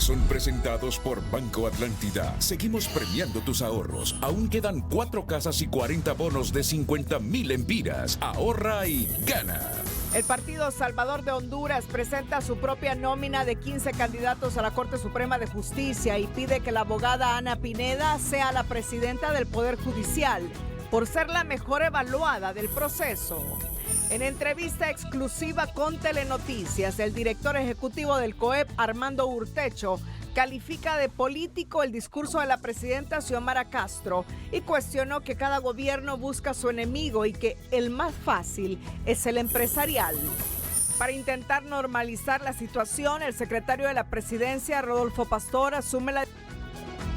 titulares son presentados por Banco Atlántida. Seguimos premiando tus ahorros. Aún quedan 4 casas y 40 bonos de 50,000 lempiras. Ahorra y gana. El Partido Salvador de Honduras presenta su propia nómina de 15 candidatos a la Corte Suprema de Justicia y pide que la abogada Ana Pineda sea la presidenta del Poder Judicial por ser la mejor evaluada del proceso. En entrevista exclusiva con Telenoticias, el director ejecutivo del COEP, Armando Urtecho, califica de político el discurso de la presidenta Xiomara Castro y cuestionó que cada gobierno busca su enemigo y que el más fácil es el empresarial. Para intentar normalizar la situación, el secretario de la presidencia, Rodolfo Pastor, asume la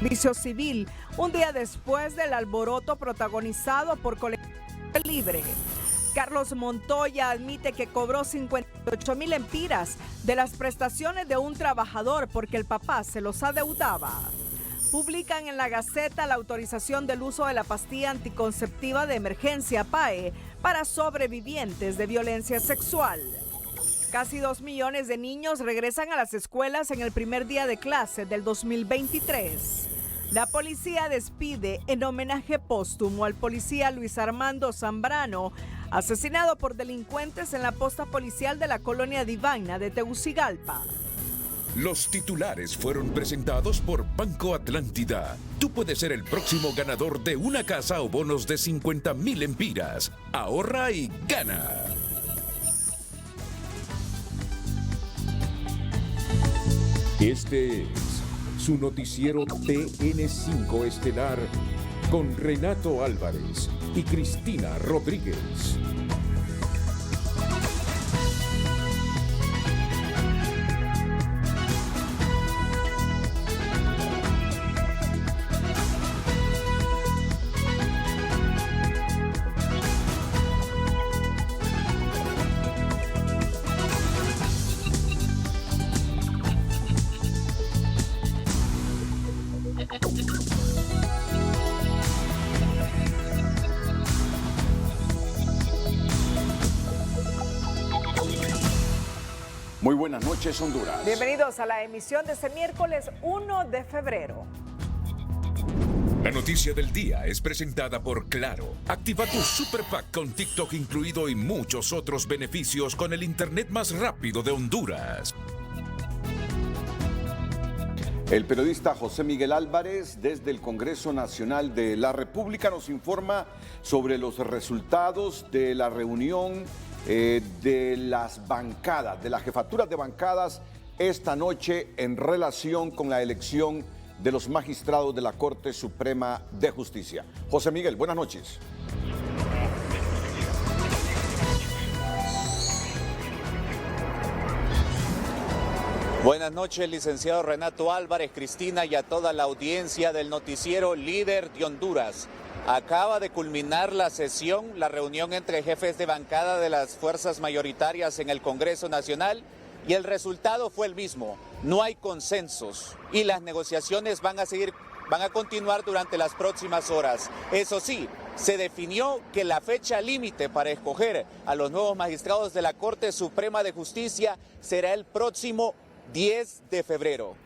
juicio civil un día después del alboroto protagonizado por Colección Libre. Carlos Montoya admite que cobró 58,000 lempiras de las prestaciones de un trabajador porque el papá se los adeudaba. Publican en la Gaceta la autorización del uso de la pastilla anticonceptiva de emergencia PAE para sobrevivientes de violencia sexual. Casi 2 millones de niños regresan a las escuelas en el primer día de clase del 2023. La policía despide en homenaje póstumo al policía Luis Armando Zambrano, asesinado por delincuentes en la posta policial de la colonia Divina de Tegucigalpa. Los titulares fueron presentados por Banco Atlántida. Tú puedes ser el próximo ganador de una casa o bonos de 50,000 lempiras. Ahorra y gana. Este es su noticiero TN5 Estelar con Renato Álvarez y Cristina Rodríguez. Muy buenas noches, Honduras. Bienvenidos a la emisión de este miércoles 1 de febrero. La noticia del día es presentada por Claro. Activa tu Super Pack con TikTok incluido y muchos otros beneficios con el internet más rápido de Honduras. El periodista José Miguel Álvarez, desde el Congreso Nacional de la República, nos informa sobre los resultados de la reunión de las bancadas, de las jefaturas de bancadas esta noche en relación con la elección de los magistrados de la Corte Suprema de Justicia. José Miguel, buenas noches. Buenas noches, licenciado Renato Álvarez, Cristina y a toda la audiencia del noticiero Líder de Honduras. Acaba de culminar la sesión, la reunión entre jefes de bancada de las fuerzas mayoritarias en el Congreso Nacional y el resultado fue el mismo. No hay consensos y las negociaciones van a continuar durante las próximas horas. Eso sí, se definió que la fecha límite para escoger a los nuevos magistrados de la Corte Suprema de Justicia será el próximo 10 de febrero.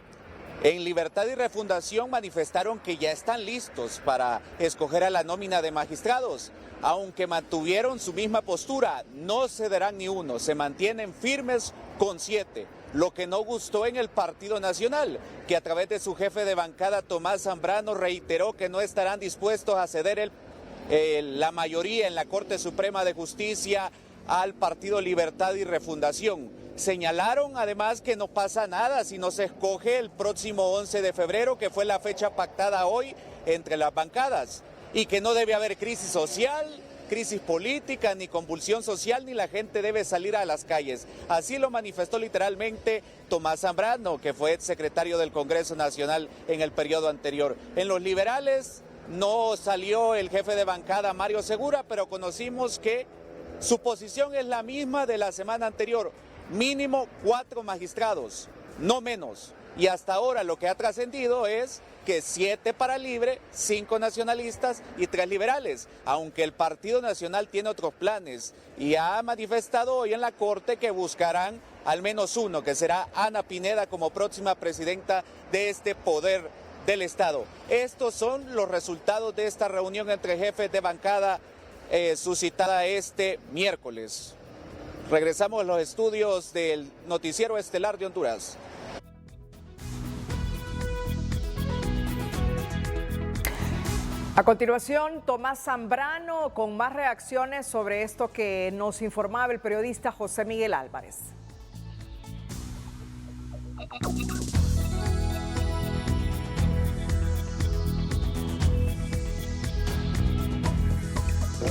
En Libertad y Refundación manifestaron que ya están listos para escoger a la nómina de magistrados, aunque mantuvieron su misma postura, no cederán ni uno, se mantienen firmes con 7. Lo que no gustó en el Partido Nacional, que a través de su jefe de bancada Tomás Zambrano reiteró que no estarán dispuestos a ceder la mayoría en la Corte Suprema de Justicia al Partido Libertad y Refundación. Señalaron además que no pasa nada si no se escoge el próximo 11 de febrero, que fue la fecha pactada hoy entre las bancadas, y que no debe haber crisis social, crisis política, ni convulsión social, ni la gente debe salir a las calles. Así lo manifestó literalmente Tomás Zambrano, que fue secretario del Congreso Nacional en el periodo anterior. En los liberales no salió el jefe de bancada Mario Segura, pero conocimos que su posición es la misma de la semana anterior. Mínimo 4 magistrados, no menos. Y hasta ahora lo que ha trascendido es que 7 para Libre, 5 nacionalistas y 3 liberales, aunque el Partido Nacional tiene otros planes y ha manifestado hoy en la Corte que buscarán al menos uno, que será Ana Pineda como próxima presidenta de este poder del Estado. Estos son los resultados de esta reunión entre jefes de bancada suscitada este miércoles. Regresamos a los estudios del Noticiero Estelar de Honduras. A continuación, Tomás Zambrano con más reacciones sobre esto que nos informaba el periodista José Miguel Álvarez.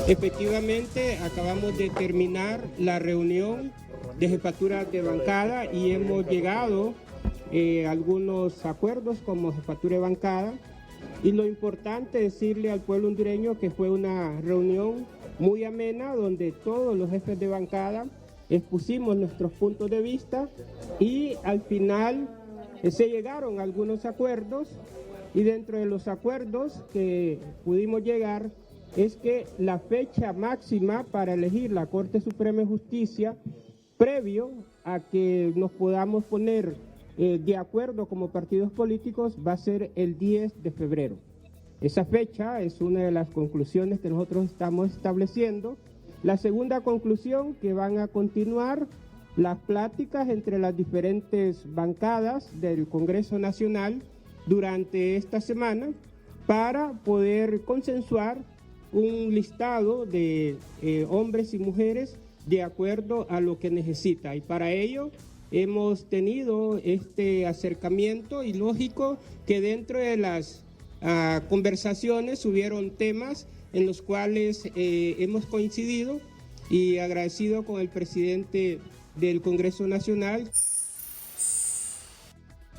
Efectivamente, acabamos de terminar la reunión de jefaturas de bancada y hemos llegado a algunos acuerdos como jefatura de bancada. Y lo importante es decirle al pueblo hondureño que fue una reunión muy amena donde todos los jefes de bancada expusimos nuestros puntos de vista y al final se llegaron a algunos acuerdos, y dentro de los acuerdos que pudimos llegar es que la fecha máxima para elegir la Corte Suprema de Justicia, previo a que nos podamos poner de acuerdo como partidos políticos, va a ser el 10 de febrero. Esa fecha es una de las conclusiones que nosotros estamos estableciendo. La segunda conclusión, que van a continuar las pláticas entre las diferentes bancadas del Congreso Nacional durante esta semana para poder consensuar un listado de hombres y mujeres de acuerdo a lo que necesita. Y para ello hemos tenido este acercamiento, y lógico que dentro de las conversaciones hubieron temas en los cuales hemos coincidido, y agradecido con el presidente del Congreso Nacional.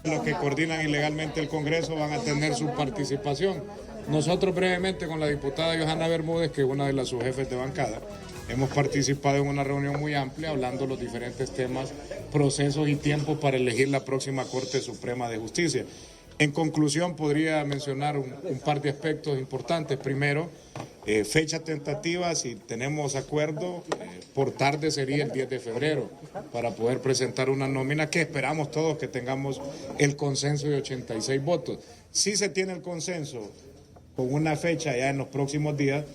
Los que coordinan ilegalmente el Congreso van a tener su participación. Nosotros brevemente con la diputada Johanna Bermúdez, que es una de las subjefes de bancada, hemos participado en una reunión muy amplia hablando de los diferentes temas, procesos y tiempos para elegir la próxima Corte Suprema de Justicia. En conclusión, podría mencionar un par de aspectos importantes. Primero, fecha tentativa, si tenemos acuerdo, por tarde sería el 10 de febrero para poder presentar una nómina que esperamos todos que tengamos el consenso de 86 votos. Si se tiene el consenso con una fecha ya en los próximos días,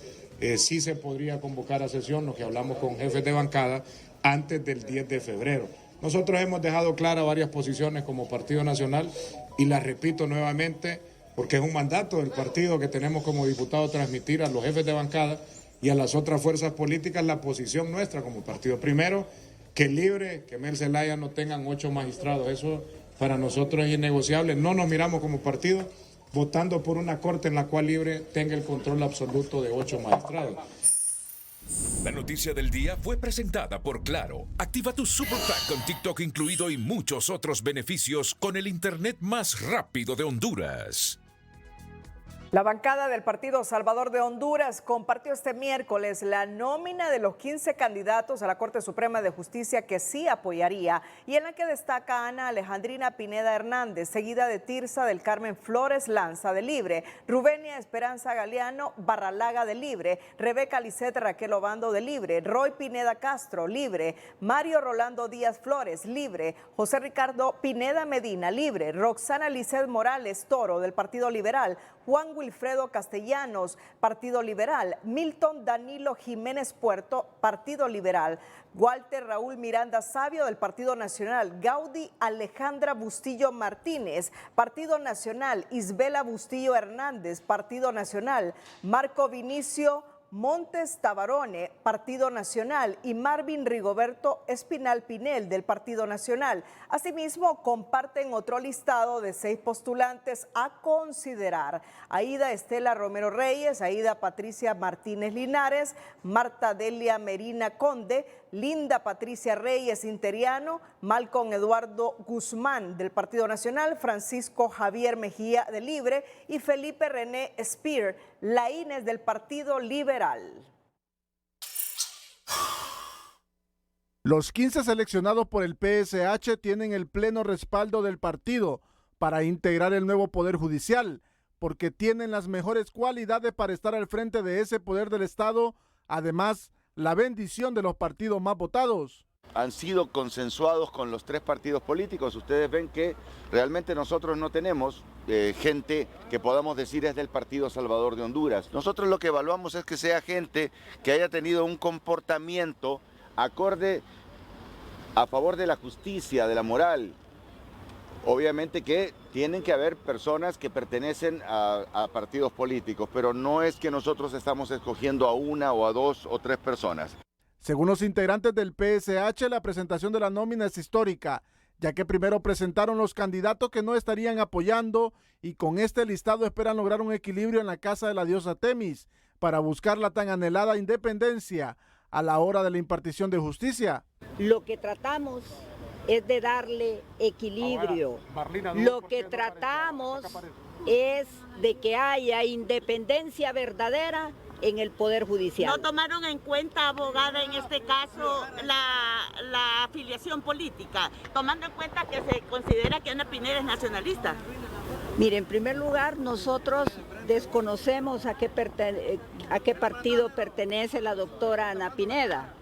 sí se podría convocar a sesión, lo que hablamos con jefes de bancada, antes del 10 de febrero. Nosotros hemos dejado claras varias posiciones como Partido Nacional y las repito nuevamente porque es un mandato del partido que tenemos como diputados transmitir a los jefes de bancada y a las otras fuerzas políticas la posición nuestra como partido. Primero, que Libre, que Mel Zelaya no tengan 8 magistrados. Eso para nosotros es innegociable. No nos miramos como partido votando por una corte en la cual Libre tenga el control absoluto de 8 magistrados. La noticia del día fue presentada por Claro. Activa tu Super Pack con TikTok incluido y muchos otros beneficios con el internet más rápido de Honduras. La bancada del Partido Salvador de Honduras compartió este miércoles la nómina de los 15 candidatos a la Corte Suprema de Justicia que sí apoyaría, y en la que destaca Ana Alejandrina Pineda Hernández, seguida de Tirsa del Carmen Flores Lanza de Libre, Rubenia Esperanza Galeano Barralaga de Libre, Rebeca Lisette Raquel Obando de Libre, Roy Pineda Castro Libre, Mario Rolando Díaz Flores Libre, José Ricardo Pineda Medina Libre, Roxana Lisette Morales Toro del Partido Liberal, Juan Wilfredo Castellanos, Partido Liberal, Milton Danilo Jiménez Puerto, Partido Liberal, Walter Raúl Miranda Sabio del Partido Nacional, Gaudí Alejandra Bustillo Martínez, Partido Nacional, Isbela Bustillo Hernández, Partido Nacional, Marco Vinicio Montes Tabarone, Partido Nacional, y Marvin Rigoberto Espinal Pinel del Partido Nacional. Asimismo, comparten otro listado de 6 postulantes a considerar: Aida Estela Romero Reyes, Aida Patricia Martínez Linares, Marta Delia Merina Conde, Linda Patricia Reyes Interiano, Malcolm Eduardo Guzmán del Partido Nacional, Francisco Javier Mejía de Libre y Felipe René Spear Laínez del Partido Liberal. Los 15 seleccionados por el PSH tienen el pleno respaldo del partido para integrar el nuevo Poder Judicial, porque tienen las mejores cualidades para estar al frente de ese poder del Estado, además la bendición de los partidos más votados. Han sido consensuados con los 3 partidos políticos. Ustedes ven que realmente nosotros no tenemos gente que podamos decir es del Partido Salvador de Honduras. Nosotros lo que evaluamos es que sea gente que haya tenido un comportamiento acorde a favor de la justicia, de la moral. Obviamente que tienen que haber personas que pertenecen a partidos políticos, pero no es que nosotros estamos escogiendo a 1 o a 2 o 3 personas. Según los integrantes del PSH, la presentación de la nómina es histórica, ya que primero presentaron los candidatos que no estarían apoyando y con este listado esperan lograr un equilibrio en la casa de la diosa Temis para buscar la tan anhelada independencia a la hora de la impartición de justicia. Lo que tratamos es de darle equilibrio. Lo que tratamos es de que haya independencia verdadera en el Poder Judicial. No tomaron en cuenta, abogada, en este caso, la afiliación política, tomando en cuenta que se considera que Ana Pineda es nacionalista. Mire, en primer lugar, nosotros desconocemos a qué partido pertenece la doctora Ana Pineda.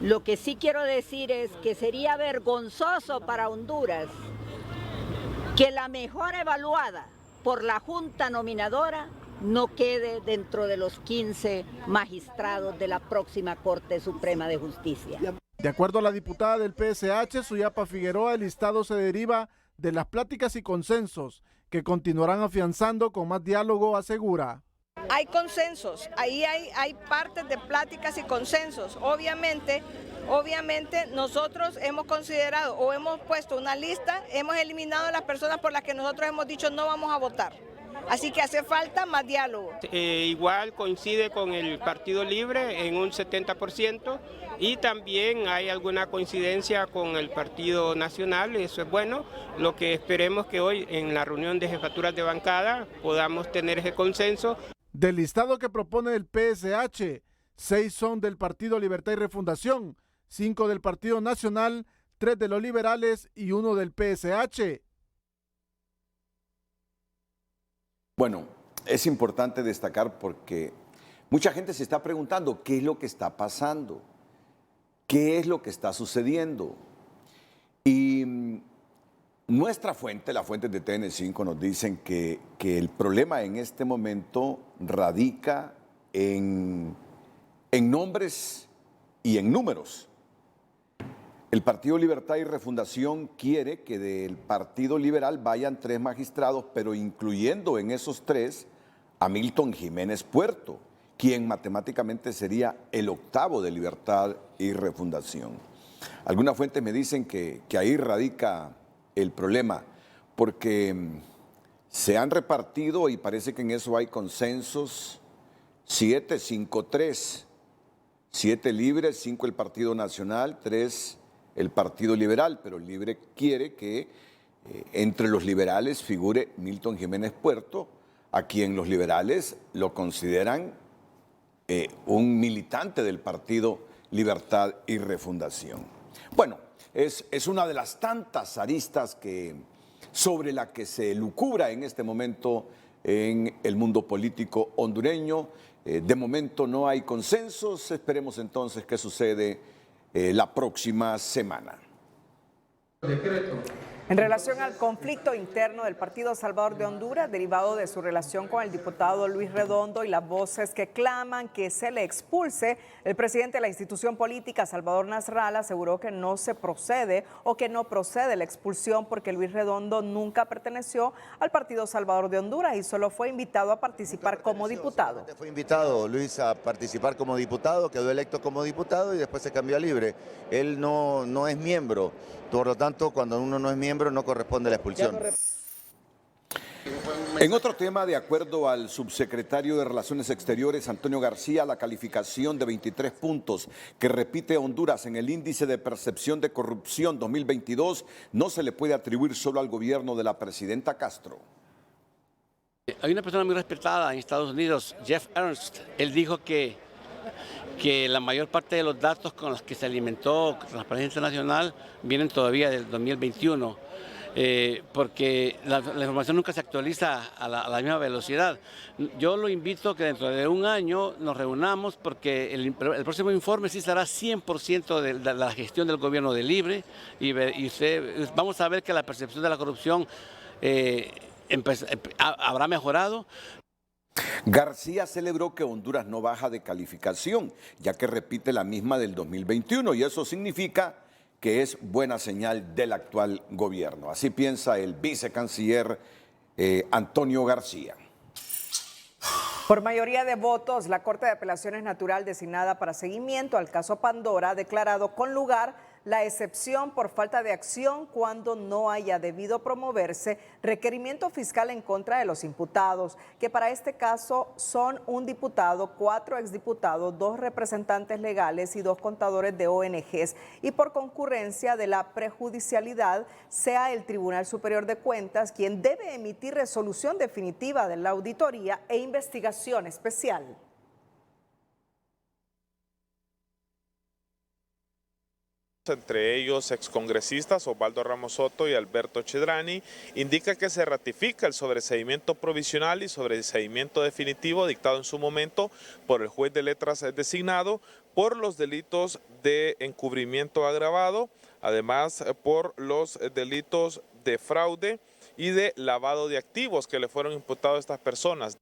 Lo que sí quiero decir es que sería vergonzoso para Honduras que la mejor evaluada por la Junta Nominadora no quede dentro de los 15 magistrados de la próxima Corte Suprema de Justicia. De acuerdo a la diputada del PSH, Suyapa Figueroa, el listado se deriva de las pláticas y consensos que continuarán afianzando con más diálogo, asegura. Hay consensos, ahí hay partes de pláticas y consensos. Obviamente nosotros hemos considerado o hemos puesto una lista, hemos eliminado a las personas por las que nosotros hemos dicho no vamos a votar. Así que hace falta más diálogo. Igual coincide con el Partido Libre en un 70% y también hay alguna coincidencia con el Partido Nacional, eso es bueno. Lo que esperemos que hoy en la reunión de jefaturas de bancada podamos tener ese consenso. Del listado que propone el PSH, 6 son del Partido Libertad y Refundación, 5 del Partido Nacional, 3 de los liberales y 1 del PSH. Bueno, es importante destacar porque mucha gente se está preguntando qué es lo que está pasando, qué es lo que está sucediendo. Y nuestra fuente, la fuente de TN5, nos dicen que el problema en este momento radica en nombres y en números. El Partido Libertad y Refundación quiere que del Partido Liberal vayan 3 magistrados, pero incluyendo en esos 3 a Milton Jiménez Puerto, quien matemáticamente sería el 8º de Libertad y Refundación. Algunas fuentes me dicen que ahí radica el problema, porque se han repartido, y parece que en eso hay consensos, 7, 5, 3. 7 libres, 5 el Partido Nacional, 3 el Partido Liberal, pero el Libre quiere que entre los liberales figure Milton Jiménez Puerto, a quien los liberales lo consideran un militante del Partido Libertad y Refundación. Bueno, es una de las tantas aristas sobre la que se lucubra en este momento en el mundo político hondureño. De momento no hay consensos, esperemos entonces qué sucede la próxima semana. En relación al conflicto interno del Partido Salvador de Honduras, derivado de su relación con el diputado Luis Redondo y las voces que claman que se le expulse, el presidente de la institución política, Salvador Nasralla, aseguró que no se procede o que no procede la expulsión porque Luis Redondo nunca perteneció al Partido Salvador de Honduras y solo fue invitado a participar como diputado. Fue invitado Luis a participar como diputado, quedó electo como diputado y después se cambió a Libre. Él no es miembro, por lo tanto, cuando uno no es miembro no corresponde la expulsión. En otro tema, de acuerdo al subsecretario de Relaciones Exteriores, Antonio García, la calificación de 23 puntos que repite Honduras en el índice de percepción de corrupción 2022 no se le puede atribuir solo al gobierno de la presidenta Castro. Hay una persona muy respetada en Estados Unidos, Jeff Ernst. Él dijo que la mayor parte de los datos con los que se alimentó Transparencia Internacional vienen todavía del 2021. porque la información nunca se actualiza a la misma velocidad. Yo lo invito a que dentro de un año nos reunamos, porque el próximo informe sí será 100% de la gestión del gobierno de Libre, y vamos a ver que la percepción de la corrupción habrá mejorado. García celebró que Honduras no baja de calificación, ya que repite la misma del 2021, y eso significa que es buena señal del actual gobierno. Así piensa el vicecanciller Antonio García. Por mayoría de votos, la Corte de Apelaciones Natural designada para seguimiento al caso Pandora ha declarado con lugar la excepción por falta de acción cuando no haya debido promoverse requerimiento fiscal en contra de los imputados, que para este caso son un diputado, 4 exdiputados, 2 representantes legales y 2 contadores de ONGs, y por concurrencia de la prejudicialidad sea el Tribunal Superior de Cuentas quien debe emitir resolución definitiva de la auditoría e investigación especial. Entre ellos excongresistas Osvaldo Ramos Soto y Alberto Chedrani, indica que se ratifica el sobreseimiento provisional y sobreseimiento definitivo dictado en su momento por el juez de letras designado por los delitos de encubrimiento agravado, además por los delitos de fraude y de lavado de activos que le fueron imputados a estas personas.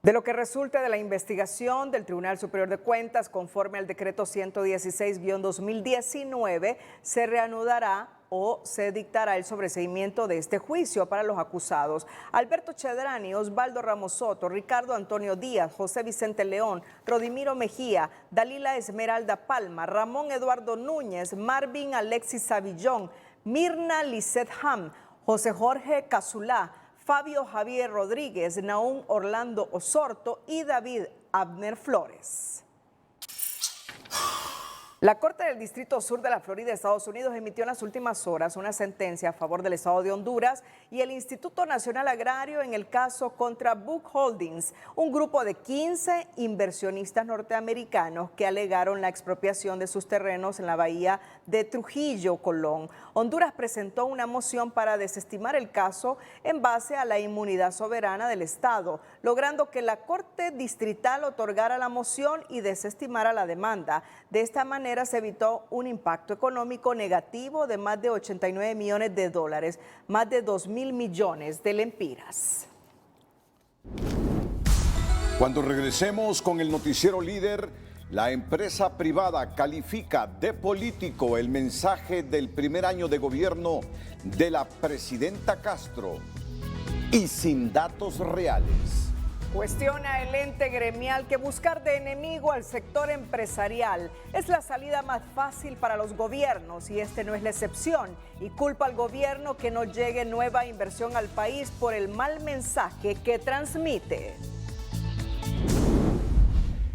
De lo que resulte de la investigación del Tribunal Superior de Cuentas, conforme al decreto 116-2019, se reanudará o se dictará el sobreseimiento de este juicio para los acusados Alberto Chedrani, Osvaldo Ramos Soto, Ricardo Antonio Díaz, José Vicente León, Rodimiro Mejía, Dalila Esmeralda Palma, Ramón Eduardo Núñez, Marvin Alexis Savillón, Mirna Lisset Ham, José Jorge Casulá, Fabio Javier Rodríguez, Naún Orlando Osorto y David Abner Flores. La Corte del Distrito Sur de la Florida, Estados Unidos, emitió en las últimas horas una sentencia a favor del Estado de Honduras y el Instituto Nacional Agrario en el caso contra Book Holdings, un grupo de 15 inversionistas norteamericanos que alegaron la expropiación de sus terrenos en la bahía de Trujillo, Colón. Honduras presentó una moción para desestimar el caso en base a la inmunidad soberana del Estado, logrando que la Corte Distrital otorgara la moción y desestimara la demanda. De esta manera se evitó un impacto económico negativo de más de 89 millones de dólares, más de 2.000 millones de lempiras. Cuando regresemos con el noticiero líder, la empresa privada califica de político el mensaje del primer año de gobierno de la presidenta Castro y sin datos reales. Cuestiona el ente gremial que buscar de enemigo al sector empresarial es la salida más fácil para los gobiernos y este no es la excepción, y culpa al gobierno que no llegue nueva inversión al país por el mal mensaje que transmite.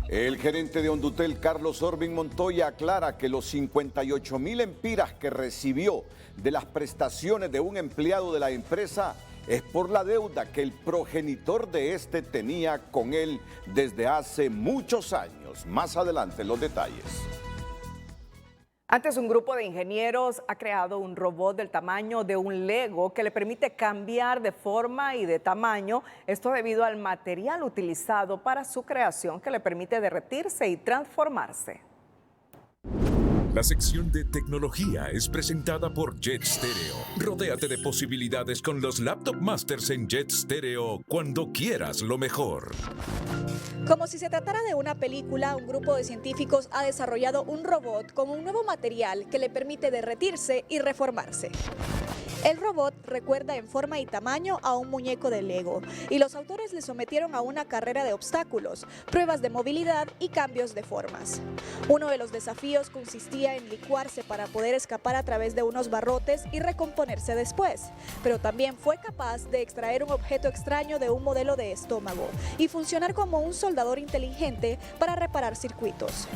El gerente de Hondutel, Carlos Orbin Montoya, aclara que los 58,000 empiras que recibió de las prestaciones de un empleado de la empresa es por la deuda que el progenitor de este tenía con él desde hace muchos años. Más adelante los detalles. Antes, un grupo de ingenieros ha creado un robot del tamaño de un Lego que le permite cambiar de forma y de tamaño, esto debido al material utilizado para su creación que le permite derretirse y transformarse. La sección de tecnología es presentada por Jet Stereo. Rodéate de posibilidades con los Laptop Masters en Jet Stereo cuando quieras lo mejor. Como si se tratara de una película, un grupo de científicos ha desarrollado un robot con un nuevo material que le permite derretirse y reformarse. El robot recuerda en forma y tamaño a un muñeco de Lego y los autores le sometieron a una carrera de obstáculos, pruebas de movilidad y cambios de formas. Uno de los desafíos consistía en licuarse para poder escapar a través de unos barrotes y recomponerse después, pero también fue capaz de extraer un objeto extraño de un modelo de estómago y funcionar como un soldador inteligente para reparar circuitos.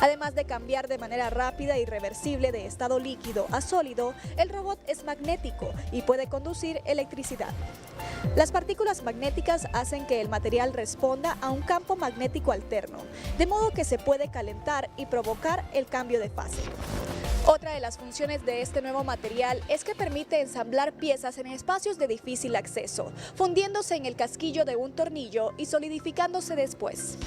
Además de cambiar de manera rápida y reversible de estado líquido a sólido, el robot es magnético y puede conducir electricidad. Las partículas magnéticas hacen que el material responda a un campo magnético alterno, de modo que se puede calentar y provocar el cambio de fase. Otra de las funciones de este nuevo material es que permite ensamblar piezas en espacios de difícil acceso, fundiéndose en el casquillo de un tornillo y solidificándose después.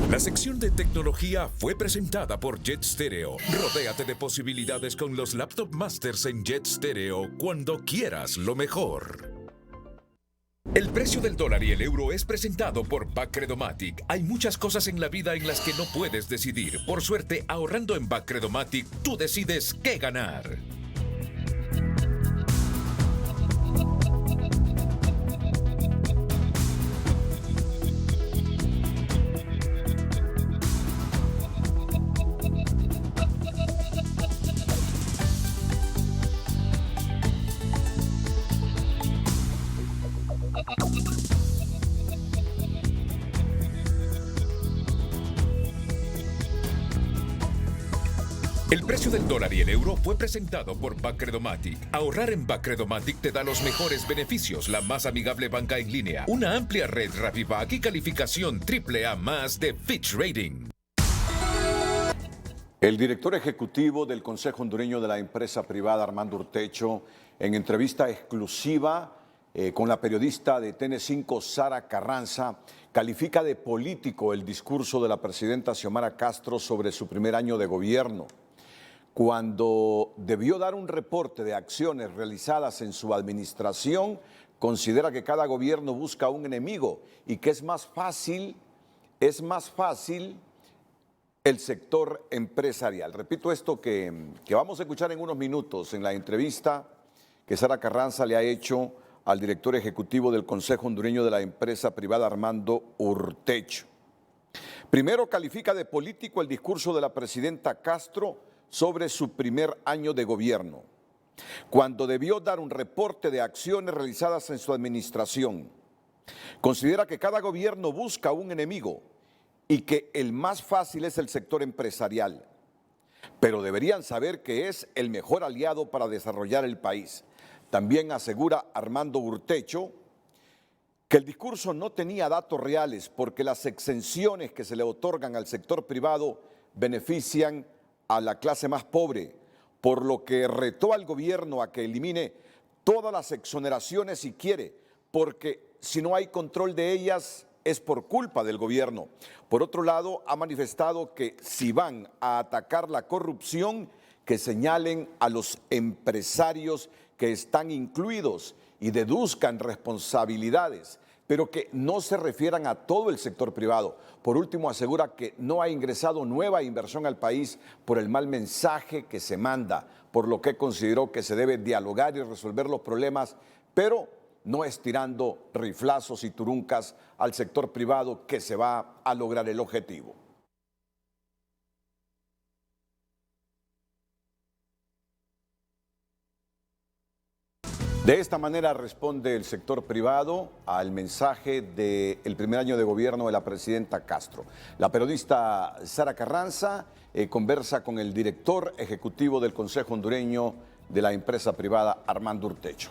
La sección de tecnología fue presentada por Jet Stereo. Rodéate de posibilidades con los Laptop Masters en Jet Stereo cuando quieras lo mejor. El precio del dólar y el euro es presentado por Bacredomatic. Hay muchas cosas en la vida en las que no puedes decidir. Por suerte, ahorrando en Bacredomatic, tú decides qué ganar. El precio del dólar y el euro fue presentado por Bacredomatic. Ahorrar en Bacredomatic te da los mejores beneficios, la más amigable banca en línea, una amplia red Rapibac y calificación AAA+ de Fitch Rating. El director ejecutivo del Consejo Hondureño de la Empresa Privada, Armando Urtecho, en entrevista exclusiva con la periodista de TN5, Sara Carranza, califica de político el discurso de la presidenta Xiomara Castro sobre su primer año de gobierno. Cuando debió dar un reporte de acciones realizadas en su administración, considera que cada gobierno busca un enemigo y que es más fácil el sector empresarial. Repito esto que vamos a escuchar en unos minutos en la entrevista que Sara Carranza le ha hecho al director ejecutivo del Consejo Hondureño de la Empresa Privada, Armando Urtecho. Primero, califica de político el discurso de la presidenta Castro sobre su primer año de gobierno, cuando debió dar un reporte de acciones realizadas en su administración. Considera que cada gobierno busca un enemigo y que el más fácil es el sector empresarial, pero deberían saber que es el mejor aliado para desarrollar el país. También asegura Armando Urtecho que el discurso no tenía datos reales porque las exenciones que se le otorgan al sector privado benefician a la clase más pobre, por lo que retó al gobierno a que elimine todas las exoneraciones si quiere, porque si no hay control de ellas es por culpa del gobierno. Por otro lado, ha manifestado que si van a atacar la corrupción, que señalen a los empresarios que están incluidos y deduzcan responsabilidades, pero que no se refieran a todo el sector privado. Por último, asegura que no ha ingresado nueva inversión al país por el mal mensaje que se manda, por lo que consideró que se debe dialogar y resolver los problemas, pero no estirando riflazos y turuncas al sector privado, que se va a lograr el objetivo. De esta manera responde el sector privado al mensaje del primer año de gobierno de la presidenta Castro. La periodista Sara Carranza conversa con el director ejecutivo del Consejo Hondureño de la Empresa Privada, Armando Urtecho.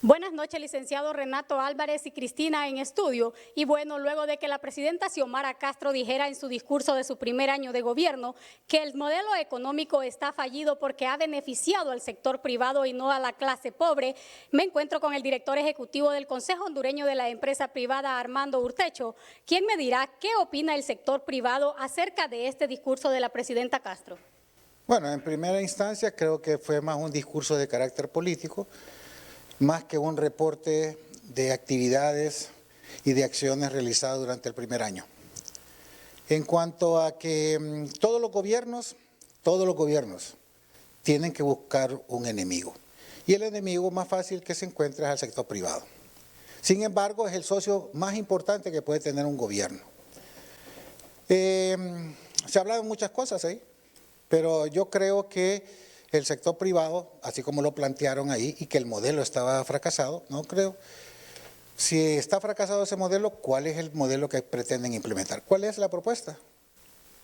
Buenas noches, licenciado Renato Álvarez y Cristina en estudio. Y bueno, luego de que la presidenta Xiomara Castro dijera en su discurso de su primer año de gobierno que el modelo económico está fallido porque ha beneficiado al sector privado y no a la clase pobre, me encuentro con el director ejecutivo del Consejo Hondureño de la Empresa Privada, Armando Urtecho, quien me dirá qué opina el sector privado acerca de este discurso de la presidenta Castro. Bueno, en primera instancia creo que fue más un discurso de carácter político, más que un reporte de actividades y de acciones realizadas durante el primer año. En cuanto a que todos los gobiernos tienen que buscar un enemigo. Y el enemigo más fácil que se encuentra es el sector privado. Sin embargo, es el socio más importante que puede tener un gobierno. Se hablaron muchas cosas ahí, pero yo creo que el sector privado, así como lo plantearon ahí, y que el modelo estaba fracasado, no creo. Si está fracasado ese modelo, ¿cuál es el modelo que pretenden implementar? ¿Cuál es la propuesta?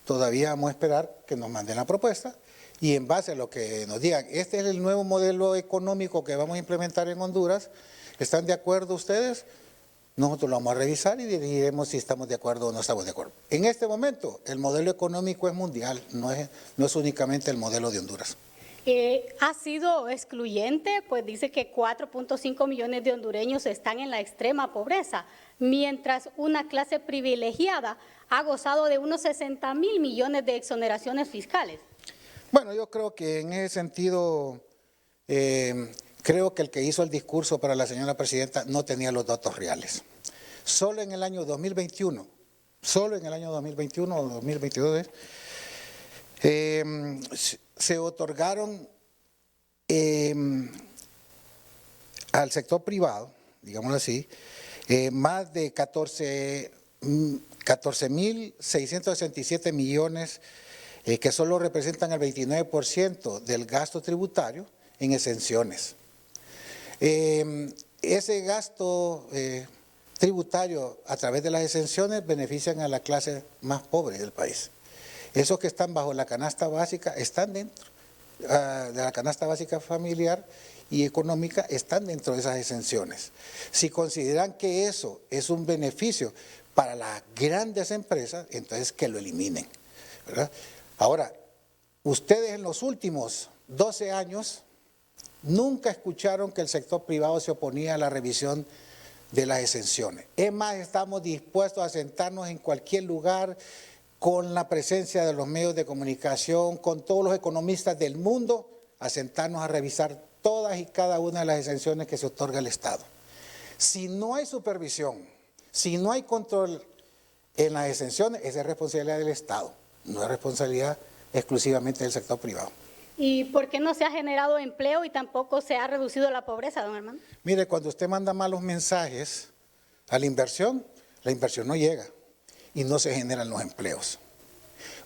Todavía vamos a esperar que nos manden la propuesta y en base a lo que nos digan, este es el nuevo modelo económico que vamos a implementar en Honduras, ¿están de acuerdo ustedes? nosotros lo vamos a revisar y diremos si estamos de acuerdo o no estamos de acuerdo. En este momento, el modelo económico es mundial, no es únicamente el modelo de Honduras. Ha sido excluyente, pues dice que 4.5 millones de hondureños están en la extrema pobreza, mientras una clase privilegiada ha gozado de unos 60.000 millones de exoneraciones fiscales. Bueno, yo creo que en ese sentido, creo que el que hizo el discurso para la señora presidenta no tenía los datos reales. Solo en el año 2021 o 2022, se otorgaron al sector privado, digámoslo así, más de 14.667 millones que solo representan el 29% del gasto tributario en exenciones. Ese gasto tributario a través de las exenciones benefician a la clase más pobre del país. Esos que están bajo la canasta básica están dentro de la canasta básica familiar y económica, están dentro de esas exenciones. Si consideran que eso es un beneficio para las grandes empresas, entonces que lo eliminen, ¿verdad? Ahora, ustedes en los últimos 12 años nunca escucharon que el sector privado se oponía a la revisión de las exenciones. Es más, estamos dispuestos a sentarnos en cualquier lugar con la presencia de los medios de comunicación, con todos los economistas del mundo, a sentarnos a revisar todas y cada una de las exenciones que se otorga al Estado. Si no hay supervisión, si no hay control en las exenciones, esa es responsabilidad del Estado, no es responsabilidad exclusivamente del sector privado. ¿Y por qué no se ha generado empleo y tampoco se ha reducido la pobreza, don Armando? Mire, cuando usted manda malos mensajes a la inversión no llega y no se generan los empleos.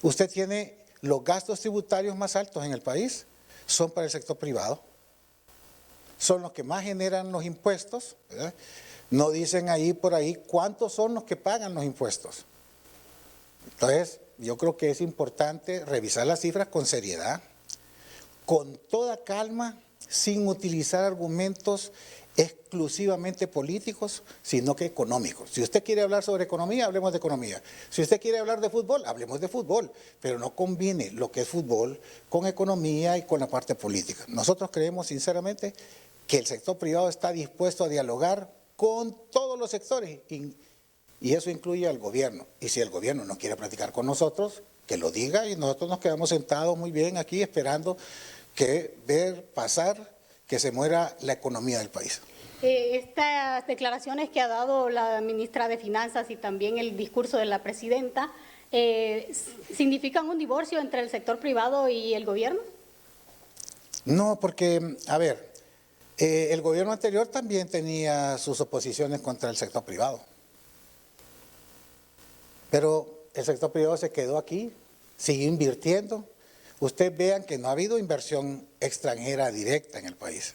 Usted tiene los gastos tributarios más altos en el país, son para el sector privado, son los que más generan los impuestos, ¿verdad? No dicen ahí por ahí cuántos son los que pagan los impuestos. Entonces, yo creo que es importante revisar las cifras con seriedad, con toda calma, sin utilizar argumentos exclusivamente políticos, sino que económicos. Si usted quiere hablar sobre economía, hablemos de economía. Si usted quiere hablar de fútbol, hablemos de fútbol, pero no combine lo que es fútbol con economía y con la parte política. Nosotros creemos sinceramente que el sector privado está dispuesto a dialogar con todos los sectores y eso incluye al gobierno. Y si el gobierno no quiere platicar con nosotros, que lo diga y nosotros nos quedamos sentados muy bien aquí esperando ver pasar que se muera la economía del país. Estas declaraciones que ha dado la ministra de Finanzas y también el discurso de la presidenta, ¿significan un divorcio entre el sector privado y el gobierno? No, porque, a ver, el gobierno anterior también tenía sus oposiciones contra el sector privado. Pero el sector privado se quedó aquí, siguió invirtiendo. Ustedes vean que no ha habido inversión extranjera directa en el país.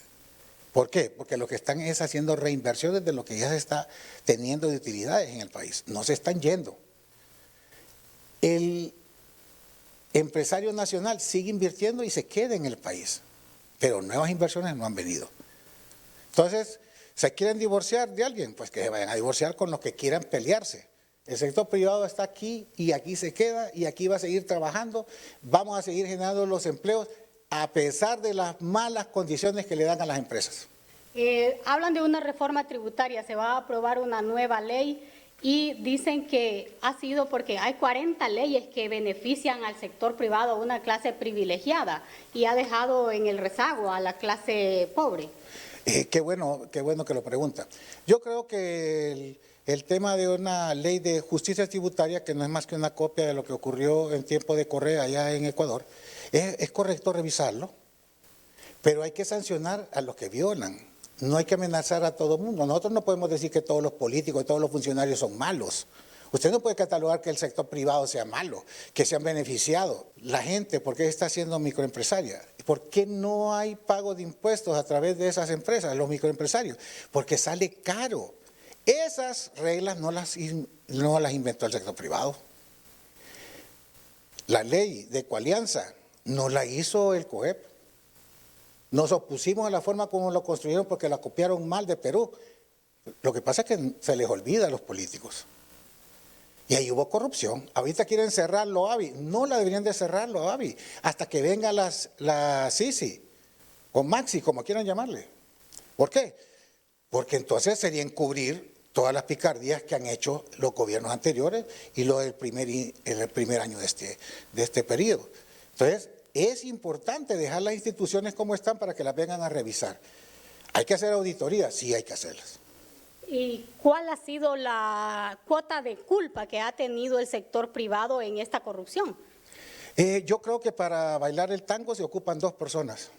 ¿Por qué? Porque lo que están es haciendo reinversiones de lo que ya se está teniendo de utilidades en el país. No se están yendo. El empresario nacional sigue invirtiendo y se queda en el país, pero nuevas inversiones no han venido. Entonces, ¿se quieren divorciar de alguien? Pues que se vayan a divorciar con los que quieran pelearse. El sector privado está aquí y aquí se queda y aquí va a seguir trabajando. Vamos a seguir generando los empleos a pesar de las malas condiciones que le dan a las empresas. Hablan de una reforma tributaria, se va a aprobar una nueva ley y dicen que ha sido porque hay 40 leyes que benefician al sector privado, una clase privilegiada, y ha dejado en el rezago a la clase pobre. Qué bueno que lo pregunta. Yo creo que el tema de una ley de justicia tributaria, que no es más que una copia de lo que ocurrió en tiempo de Correa allá en Ecuador, es correcto revisarlo, pero hay que sancionar a los que violan. No hay que amenazar a todo el mundo. Nosotros no podemos decir que todos los políticos y todos los funcionarios son malos. Usted no puede catalogar que el sector privado sea malo, que se han beneficiado. La gente, ¿por qué está siendo microempresaria? ¿Por qué no hay pago de impuestos a través de esas empresas, los microempresarios? Porque sale caro. Esas reglas no las inventó el sector privado. La ley de coalianza no la hizo el COEP. Nos opusimos a la forma como lo construyeron porque la copiaron mal de Perú. Lo que pasa es que se les olvida a los políticos. Y ahí hubo corrupción. Ahorita quieren cerrarlo a AVI. No la deberían de cerrarlo a AVI hasta que venga la Sisi o Maxi, como quieran llamarle. ¿Por qué? Porque entonces sería encubrir todas las picardías que han hecho los gobiernos anteriores y lo del primer año de este periodo. Entonces, es importante dejar las instituciones como están para que las vengan a revisar. ¿Hay que hacer auditorías? Sí, hay que hacerlas. ¿Y cuál ha sido la cuota de culpa que ha tenido el sector privado en esta corrupción? Yo creo que para bailar el tango se ocupan 2 personas.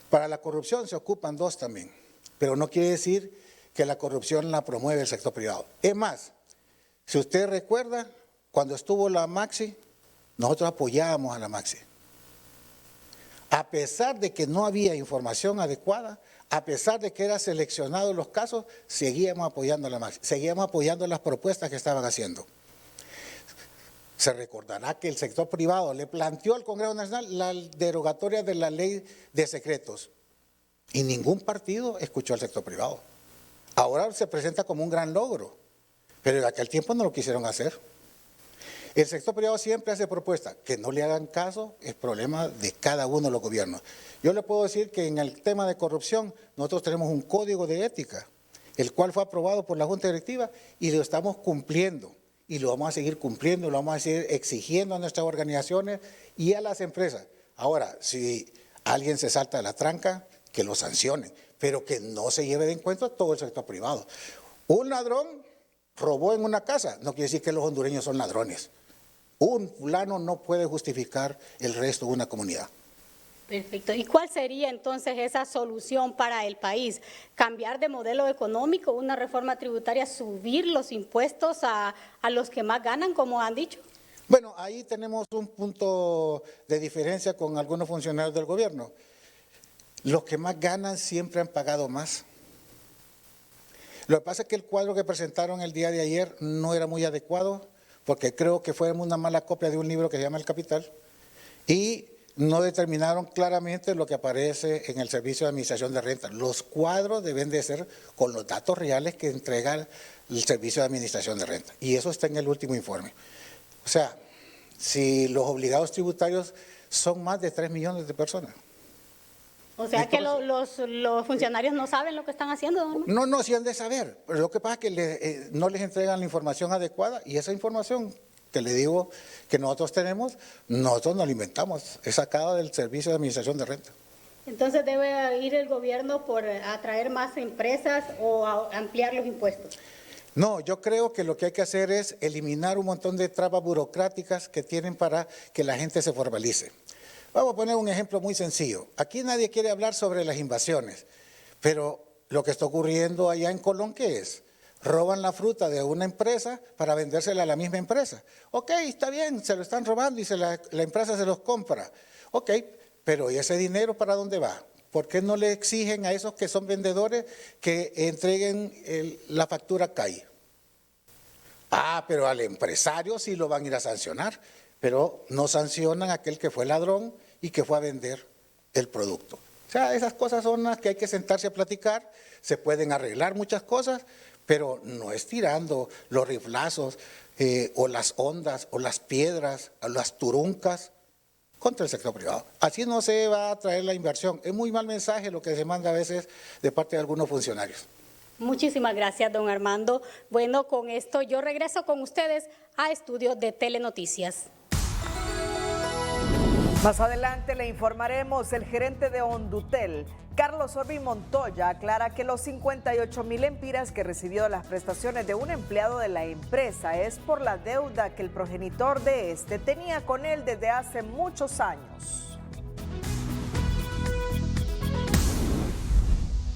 Para la corrupción se ocupan 2 también. Pero no quiere decir que la corrupción la promueve el sector privado. Es más, si usted recuerda, cuando estuvo la Maxi, nosotros apoyábamos a la Maxi. A pesar de que no había información adecuada, a pesar de que eran seleccionados los casos, seguíamos apoyando a la Maxi, seguíamos apoyando las propuestas que estaban haciendo. Se recordará que el sector privado le planteó al Congreso Nacional la derogatoria de la ley de secretos y ningún partido escuchó al sector privado. Ahora se presenta como un gran logro, pero en aquel tiempo no lo quisieron hacer. El sector privado siempre hace propuestas. Que no le hagan caso es problema de cada uno de los gobiernos. Yo le puedo decir que en el tema de corrupción nosotros tenemos un código de ética, el cual fue aprobado por la Junta Directiva y lo estamos cumpliendo. Y lo vamos a seguir cumpliendo, lo vamos a seguir exigiendo a nuestras organizaciones y a las empresas. Ahora, si alguien se salta de la tranca, que lo sancionen, pero que no se lleve de encuentro todo el sector privado. Un ladrón robó en una casa, no quiere decir que los hondureños son ladrones. Un fulano no puede justificar el resto de una comunidad. Perfecto. ¿Y cuál sería entonces esa solución para el país? ¿Cambiar de modelo económico, una reforma tributaria, subir los impuestos a los que más ganan, como han dicho? Bueno, ahí tenemos un punto de diferencia con algunos funcionarios del gobierno. Los que más ganan siempre han pagado más. Lo que pasa es que el cuadro que presentaron el día de ayer no era muy adecuado, porque creo que fue una mala copia de un libro que se llama El Capital, y no determinaron claramente lo que aparece en el Servicio de Administración de Renta. Los cuadros deben de ser con los datos reales que entrega el Servicio de Administración de Renta, y eso está en el último informe. O sea, si los obligados tributarios son más de 3 millones de personas. O sea que los funcionarios no saben lo que están haciendo, ¿no? No, sí han de saber, pero lo que pasa es que no les entregan la información adecuada, y esa información que le digo que nosotros tenemos, nosotros no la inventamos, es sacada del Servicio de Administración de Renta. Entonces debe ir el gobierno por atraer más empresas o ampliar los impuestos. No, yo creo que lo que hay que hacer es eliminar un montón de trabas burocráticas que tienen para que la gente se formalice. Vamos a poner un ejemplo muy sencillo. Aquí nadie quiere hablar sobre las invasiones, pero lo que está ocurriendo allá en Colón, ¿qué es? Roban la fruta de una empresa para vendérsela a la misma empresa. Ok, está bien, se lo están robando y la empresa se los compra. Ok, pero ¿y ese dinero para dónde va? ¿Por qué no le exigen a esos que son vendedores que entreguen la factura CAI? Pero al empresario sí lo van a ir a sancionar, pero no sancionan a aquel que fue ladrón y que fue a vender el producto. O sea, esas cosas son las que hay que sentarse a platicar, se pueden arreglar muchas cosas, pero no es tirando los riflazos o las ondas o las piedras o las turuncas contra el sector privado. Así no se va a traer la inversión. Es muy mal mensaje lo que se manda a veces de parte de algunos funcionarios. Muchísimas gracias, don Armando. Bueno, con esto yo regreso con ustedes a Estudios de Telenoticias. Más adelante le informaremos, el gerente de Hondutel, Carlos Orbi Montoya, aclara que los 58,000 lempiras que recibió de las prestaciones de un empleado de la empresa es por la deuda que el progenitor de este tenía con él desde hace muchos años.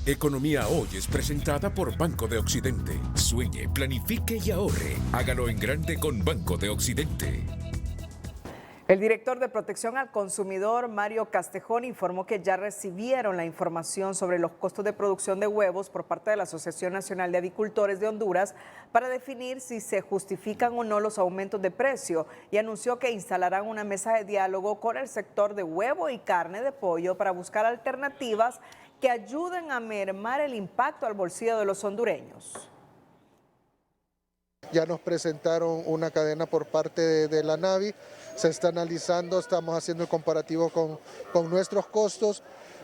Economía Hoy es presentada por Banco de Occidente. Sueñe, planifique y ahorre. Hágalo en grande con Banco de Occidente. El director de Protección al Consumidor, Mario Castejón, informó que ya recibieron la información sobre los costos de producción de huevos por parte de la Asociación Nacional de Avicultores de Honduras para definir si se justifican o no los aumentos de precio, y anunció que instalarán una mesa de diálogo con el sector de huevo y carne de pollo para buscar alternativas que ayuden a mermar el impacto al bolsillo de los hondureños. Ya nos presentaron una cadena por parte de la Navi, se está analizando, estamos haciendo el comparativo con nuestros costos.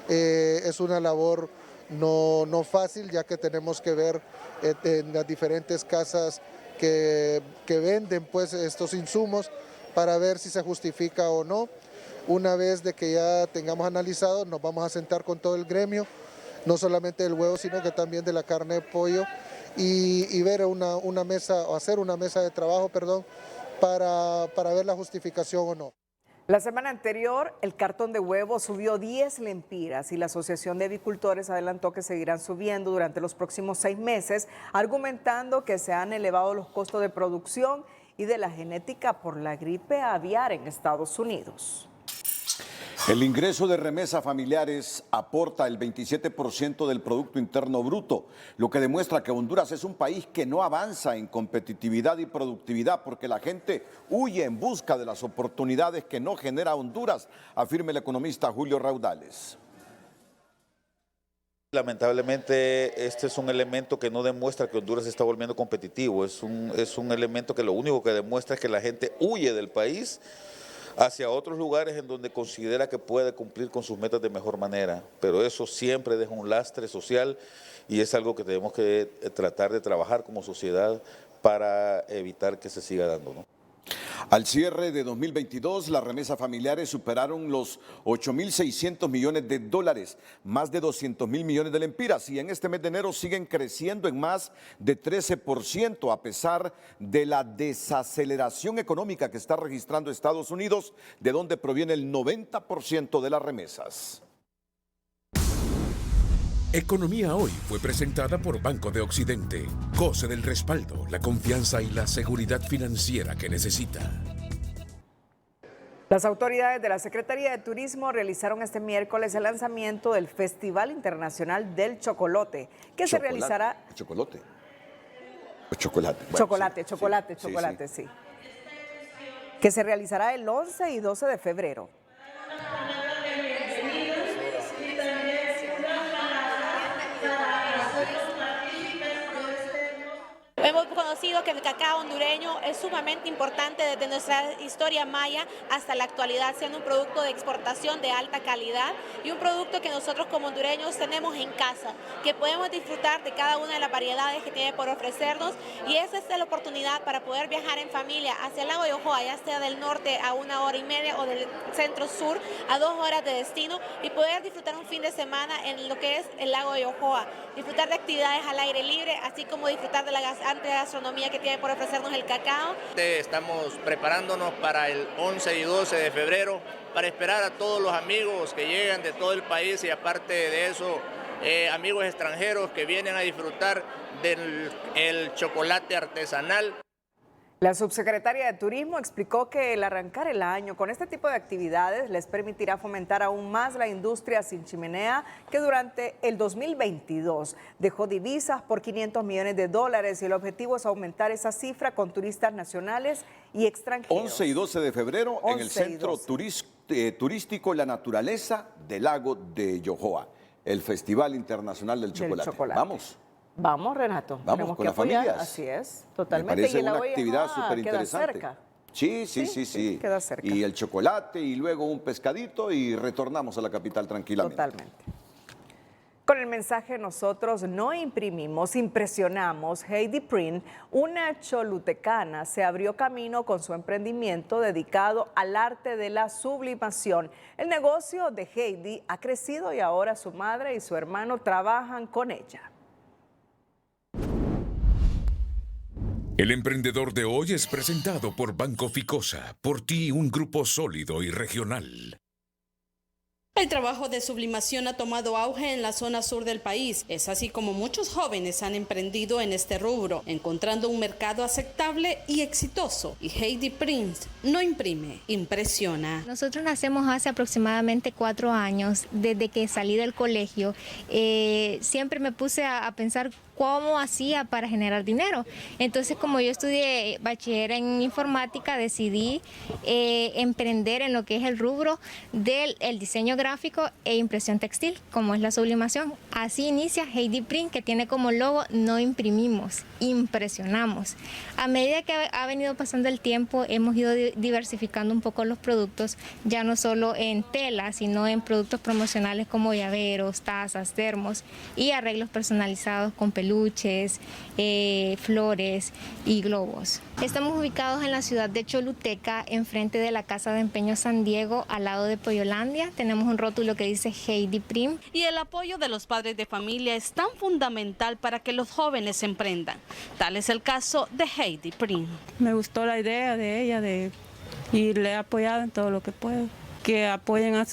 Es una labor no fácil, ya que tenemos que ver en las diferentes casas que venden pues estos insumos para ver si se justifica o no. Una vez de que ya tengamos analizado, nos vamos a sentar con todo el gremio, no solamente del huevo, sino que también de la carne de pollo, y ver una mesa, o hacer una mesa de trabajo, perdón, para ver la justificación o no. La semana anterior, el cartón de huevo subió 10 lempiras y la Asociación de Avicultores adelantó que seguirán subiendo durante los próximos 6 meses, argumentando que se han elevado los costos de producción y de la genética por la gripe aviar en Estados Unidos. El ingreso de remesas familiares aporta el 27% del Producto Interno Bruto, lo que demuestra que Honduras es un país que no avanza en competitividad y productividad porque la gente huye en busca de las oportunidades que no genera Honduras, afirma el economista Julio Raudales. Lamentablemente este es un elemento que no demuestra que Honduras se está volviendo competitivo, es un elemento que lo único que demuestra es que la gente huye del país hacia otros lugares en donde considera que puede cumplir con sus metas de mejor manera, pero eso siempre deja un lastre social y es algo que tenemos que tratar de trabajar como sociedad para evitar que se siga dando, ¿no? Al cierre de 2022, las remesas familiares superaron los 8.600 millones de dólares, más de 200.000 millones de lempiras, y en este mes de enero siguen creciendo en más de 13% a pesar de la desaceleración económica que está registrando Estados Unidos, de donde proviene el 90% de las remesas. Economía Hoy fue presentada por Banco de Occidente. Goce del respaldo, la confianza y la seguridad financiera que necesita. Las autoridades de la Secretaría de Turismo realizaron este miércoles el lanzamiento del Festival Internacional del Chocolote, que se realizará... ¿Chocolate? Chocolate. Bueno, chocolate, sí. Que se realizará el 11 y 12 de febrero. Hemos conocido que el cacao hondureño es sumamente importante desde nuestra historia maya hasta la actualidad, siendo un producto de exportación de alta calidad y un producto que nosotros como hondureños tenemos en casa, que podemos disfrutar de cada una de las variedades que tiene por ofrecernos, y esa es la oportunidad para poder viajar en familia hacia el lago de Ojoa, ya sea del norte a 1 hora y media o del centro sur a 2 horas de destino, y poder disfrutar un fin de semana en lo que es el lago de Ojoa, disfrutar de actividades al aire libre, así como disfrutar de la gastronomía que tiene por ofrecernos el cacao. Estamos preparándonos para el 11 y 12 de febrero para esperar a todos los amigos que llegan de todo el país y aparte de eso amigos extranjeros que vienen a disfrutar del chocolate artesanal. La subsecretaria de Turismo explicó que el arrancar el año con este tipo de actividades les permitirá fomentar aún más la industria sin chimenea, que durante el 2022 dejó divisas por 500 millones de dólares, y el objetivo es aumentar esa cifra con turistas nacionales y extranjeros. 11 y 12 de febrero en el Centro Turístico La Naturaleza del Lago de Yojoa, el Festival Internacional del Chocolate. Vamos. Vamos, Renato. Vamos con las familias. Así es, totalmente. Me parece y una actividad súper interesante. Cerca. Sí. Queda cerca. Y el chocolate y luego un pescadito y retornamos a la capital tranquilamente. Totalmente. Con el mensaje nosotros no imprimimos, impresionamos. Heidi Print, una cholutecana, se abrió camino con su emprendimiento dedicado al arte de la sublimación. El negocio de Heidi ha crecido y ahora su madre y su hermano trabajan con ella. El emprendedor de hoy es presentado por Banco Ficosa, por ti un grupo sólido y regional. El trabajo de sublimación ha tomado auge en la zona sur del país. Es así como muchos jóvenes han emprendido en este rubro, encontrando un mercado aceptable y exitoso. Y Heidi Prince no imprime, impresiona. Nosotros nacemos hace aproximadamente 4 años. Desde que salí del colegio, siempre me puse a pensar cómo hacía para generar dinero. Entonces, como yo estudié bachiller en informática, decidí emprender en lo que es el rubro del diseño gráfico gráfico e impresión textil, como es la sublimación. Así inicia Heidi Print, que tiene como logo no imprimimos, impresionamos. A medida que ha venido pasando el tiempo, hemos ido diversificando un poco los productos, ya no solo en tela, sino en productos promocionales como llaveros, tazas, termos y arreglos personalizados con peluches, flores y globos. Estamos ubicados en la ciudad de Choluteca, enfrente de la Casa de Empeño San Diego, al lado de Pollolandia. Tenemos un rótulo que dice Heidi Prim. Y el apoyo de los padres de familia es tan fundamental para que los jóvenes emprendan. Tal es el caso de Heidi Prim. Me gustó la idea de ella y le he apoyado en todo lo que puedo. Que apoyen a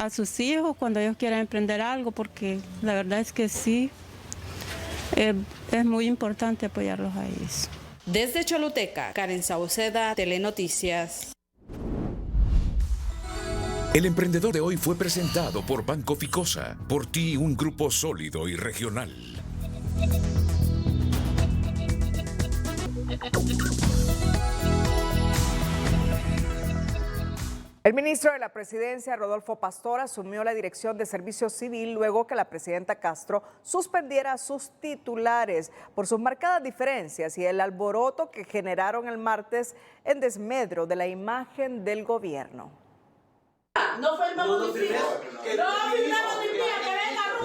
sus hijos cuando ellos quieran emprender algo, porque la verdad es que sí, es muy importante apoyarlos a ellos. Desde Choluteca, Karen Sauceda, Telenoticias. El emprendedor de hoy fue presentado por Banco Ficosa. Por ti, un grupo sólido y regional. El ministro de la Presidencia, Rodolfo Pastor, asumió la dirección de Servicio Civil luego que la presidenta Castro suspendiera a sus titulares por sus marcadas diferencias y el alboroto que generaron el martes en desmedro de la imagen del gobierno. No firmamos ni pía.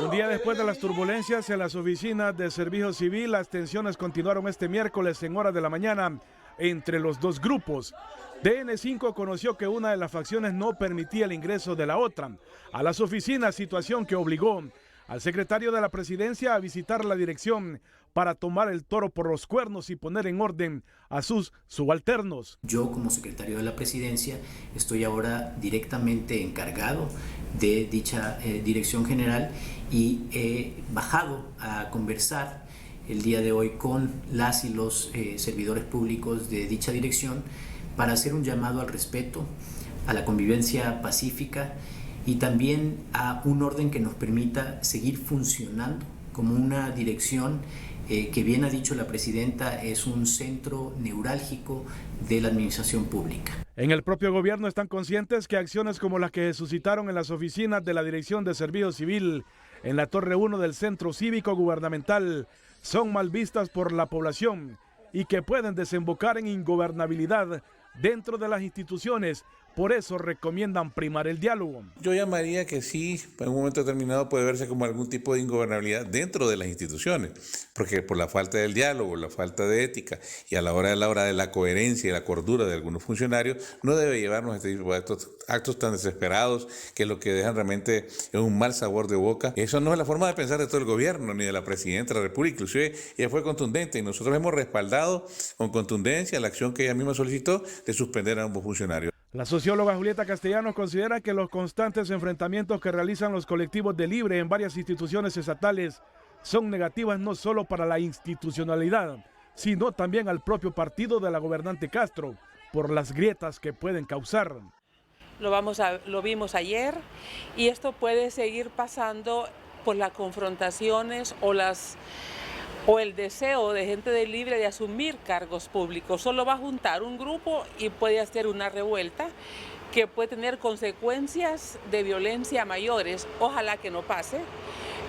Un día después de las turbulencias en las oficinas de Servicio Civil, las tensiones continuaron este miércoles en horas de la mañana entre los dos grupos. DN5 conoció que una de las facciones no permitía el ingreso de la otra a las oficinas, situación que obligó al secretario de la Presidencia a visitar la dirección para tomar el toro por los cuernos y poner en orden a sus subalternos. Yo, como secretario de la Presidencia, estoy ahora directamente encargado de dicha dirección general y he bajado a conversar el día de hoy con las y los servidores públicos de dicha dirección para hacer un llamado al respeto, a la convivencia pacífica y también a un orden que nos permita seguir funcionando como una dirección que, bien ha dicho la presidenta, es un centro neurálgico de la administración pública. En el propio gobierno están conscientes que acciones como las que se suscitaron en las oficinas de la Dirección de Servicio Civil en la Torre 1 del Centro Cívico Gubernamental son mal vistas por la población y que pueden desembocar en ingobernabilidad dentro de las instituciones. Por eso recomiendan primar el diálogo. Yo llamaría que sí, en un momento determinado puede verse como algún tipo de ingobernabilidad dentro de las instituciones, porque por la falta del diálogo, la falta de ética y a la hora de la coherencia y la cordura de algunos funcionarios, no debe llevarnos a este tipo de actos tan desesperados que lo que dejan realmente es un mal sabor de boca. Eso no es la forma de pensar de todo el gobierno ni de la presidenta de la República, inclusive ella fue contundente y nosotros hemos respaldado con contundencia la acción que ella misma solicitó de suspender a ambos funcionarios. La socióloga Julieta Castellanos considera que los constantes enfrentamientos que realizan los colectivos de Libre en varias instituciones estatales son negativas no solo para la institucionalidad, sino también al propio partido de la gobernante Castro, por las grietas que pueden causar. Lo vimos ayer y esto puede seguir pasando por las confrontaciones o el deseo de gente de Libre de asumir cargos públicos. Solo va a juntar un grupo y puede hacer una revuelta que puede tener consecuencias de violencia mayores. Ojalá que no pase,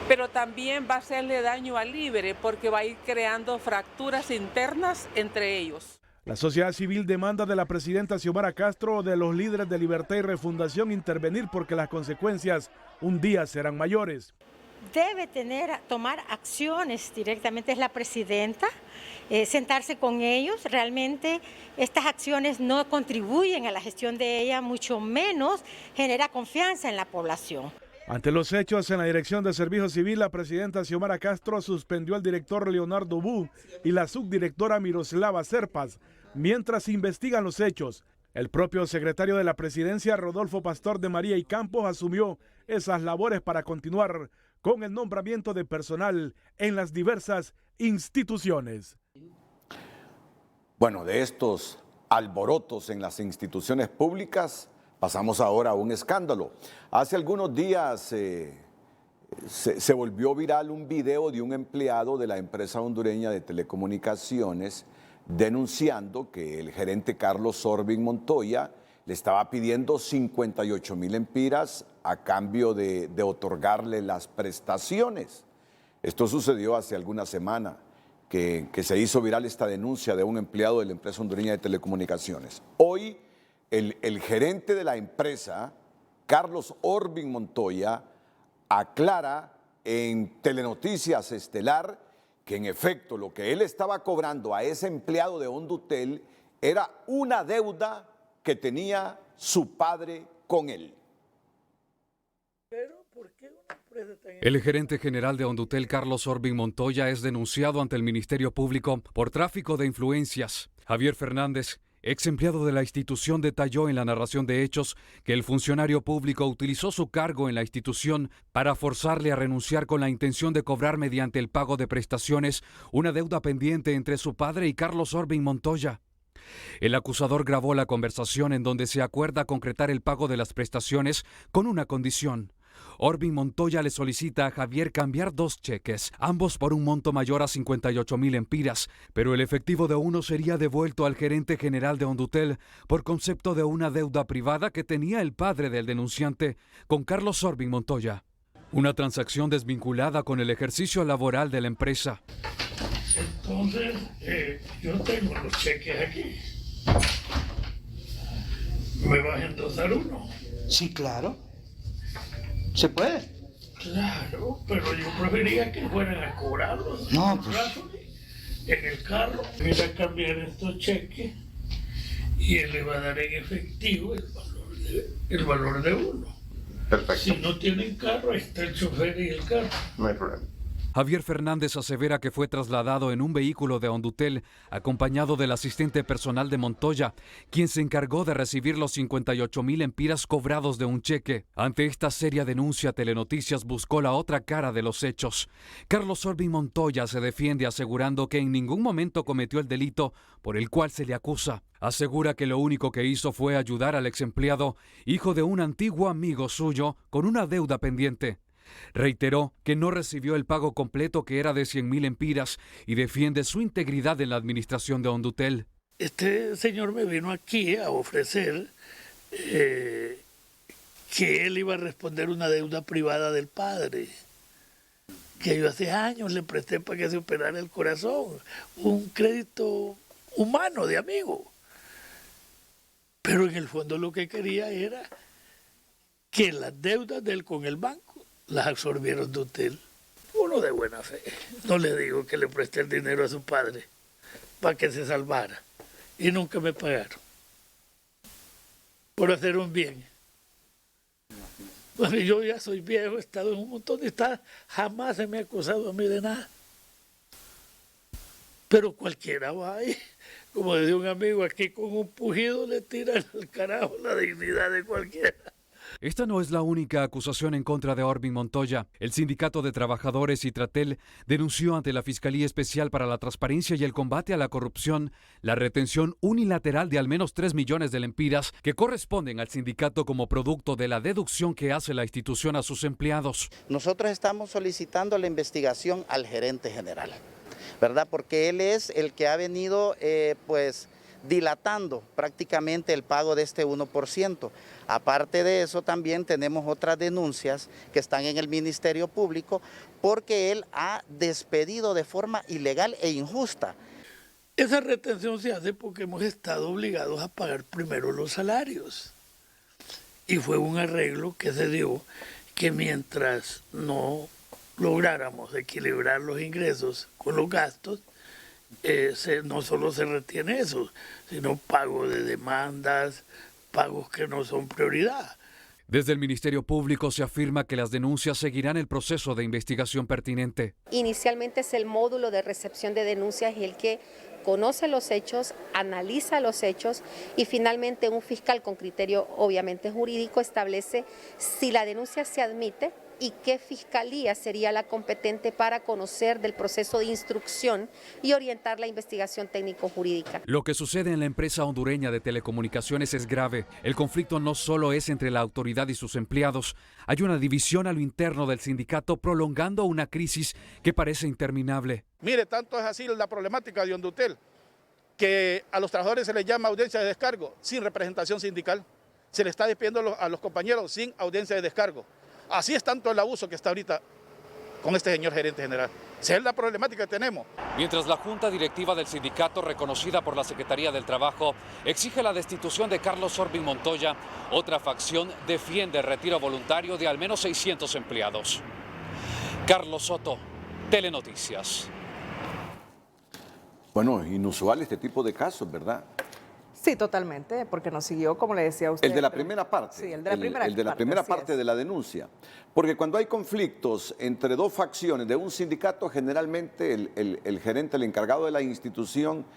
pero también va a hacerle daño a Libre porque va a ir creando fracturas internas entre ellos. La sociedad civil demanda de la presidenta Xiomara Castro o de los líderes de Libertad y Refundación intervenir porque las consecuencias un día serán mayores. Debe tomar acciones directamente, es la presidenta, sentarse con ellos. Realmente estas acciones no contribuyen a la gestión de ella, mucho menos genera confianza en la población. Ante los hechos en la Dirección de Servicio Civil, la presidenta Xiomara Castro suspendió al director Leonardo Bu y la subdirectora Miroslava Serpas, mientras se investigan los hechos. El propio secretario de la Presidencia, Rodolfo Pastor de María y Campos, asumió esas labores para continuar con el nombramiento de personal en las diversas instituciones. Bueno, de estos alborotos en las instituciones públicas, pasamos ahora a un escándalo. Hace algunos días se volvió viral un video de un empleado de la empresa hondureña de telecomunicaciones denunciando que el gerente Carlos Sorbin Montoya le estaba pidiendo 58.000 empiras a cambio de otorgarle las prestaciones. Esto sucedió hace alguna semana, que se hizo viral esta denuncia de un empleado de la empresa hondureña de telecomunicaciones. Hoy, el gerente de la empresa, Carlos Orbin Montoya, aclara en Telenoticias Estelar que en efecto lo que él estaba cobrando a ese empleado de Hondutel era una deuda que tenía su padre con él. El gerente general de Hondutel, Carlos Orbin Montoya, es denunciado ante el Ministerio Público por tráfico de influencias. Javier Fernández, ex empleado de la institución, detalló en la narración de hechos que el funcionario público utilizó su cargo en la institución para forzarle a renunciar con la intención de cobrar mediante el pago de prestaciones una deuda pendiente entre su padre y Carlos Orbin Montoya. El acusador grabó la conversación en donde se acuerda concretar el pago de las prestaciones con una condición. Orbin Montoya le solicita a Javier cambiar 2 cheques, ambos por un monto mayor a 58.000 empiras, pero el efectivo de uno sería devuelto al gerente general de Hondutel por concepto de una deuda privada que tenía el padre del denunciante con Carlos Orbin Montoya. Una transacción desvinculada con el ejercicio laboral de la empresa. Entonces, yo tengo los cheques aquí. ¿Me vas a endosar uno? Sí, claro. ¿Se puede? Claro, pero yo prefería que fueran a cobrarlos. No, pues... En el carro, mira, cambiar estos cheques y él le va a dar en efectivo el valor de uno. Perfecto. Si no tienen carro, ahí está el chofer y el carro. No hay problema. Javier Fernández asevera que fue trasladado en un vehículo de Hondutel acompañado del asistente personal de Montoya, quien se encargó de recibir los 58.000 empiras cobrados de un cheque. Ante esta seria denuncia, Telenoticias buscó la otra cara de los hechos. Carlos Orbin Montoya se defiende asegurando que en ningún momento cometió el delito por el cual se le acusa. Asegura que lo único que hizo fue ayudar al exempleado, hijo de un antiguo amigo suyo, con una deuda pendiente. Reiteró que no recibió el pago completo, que era de 100.000 empiras, y defiende su integridad en la administración de Hondutel. Este señor me vino aquí a ofrecer que él iba a responder una deuda privada del padre, que yo hace años le presté para que se operara el corazón, un crédito humano de amigo. Pero en el fondo lo que quería era que las deudas de él con el banco las absorbieron de Hondutel. Uno de buena fe. No le digo que le presté el dinero a su padre para que se salvara. Y nunca me pagaron. Por hacer un bien. Bueno, yo ya soy viejo, he estado en un montón de estados. Jamás se me ha acusado a mí de nada. Pero cualquiera va ahí. Como decía un amigo, aquí con un pujido le tiran al carajo la dignidad de cualquiera. Esta no es la única acusación en contra de Orbin Montoya. El Sindicato de Trabajadores y Tratel denunció ante la Fiscalía Especial para la Transparencia y el Combate a la Corrupción la retención unilateral de al menos 3 millones de lempiras que corresponden al sindicato como producto de la deducción que hace la institución a sus empleados. Nosotros estamos solicitando la investigación al gerente general, ¿verdad? Porque él es el que ha venido, dilatando prácticamente el pago de este 1%. Aparte de eso, también tenemos otras denuncias que están en el Ministerio Público porque él ha despedido de forma ilegal e injusta. Esa retención se hace porque hemos estado obligados a pagar primero los salarios. Y fue un arreglo que se dio que mientras no lográramos equilibrar los ingresos con los gastos, no solo se retiene eso, sino pago de demandas, pagos que no son prioridad. Desde el Ministerio Público se afirma que las denuncias seguirán el proceso de investigación pertinente. Inicialmente es el módulo de recepción de denuncias el que conoce los hechos, analiza los hechos y finalmente un fiscal con criterio obviamente jurídico establece si la denuncia se admite y qué fiscalía sería la competente para conocer del proceso de instrucción y orientar la investigación técnico-jurídica. Lo que sucede en la empresa hondureña de telecomunicaciones es grave. El conflicto no solo es entre la autoridad y sus empleados. Hay una división a lo interno del sindicato prolongando una crisis que parece interminable. Mire, tanto es así la problemática de Hondutel, que a los trabajadores se les llama audiencia de descargo sin representación sindical. se le está despidiendo a los compañeros sin audiencia de descargo. Así es tanto el abuso que está ahorita con este señor gerente general. Esa es la problemática que tenemos. Mientras la junta directiva del sindicato, reconocida por la Secretaría del Trabajo, exige la destitución de Carlos Orbing Montoya, otra facción defiende el retiro voluntario de al menos 600 empleados. Carlos Soto, Telenoticias. Bueno, inusual este tipo de casos, ¿verdad? Sí, totalmente, porque nos siguió, como le decía a usted. El de la primera parte. Sí, el de la primera parte de la denuncia. Porque cuando hay conflictos entre dos facciones de un sindicato, generalmente el gerente, el encargado de la institución,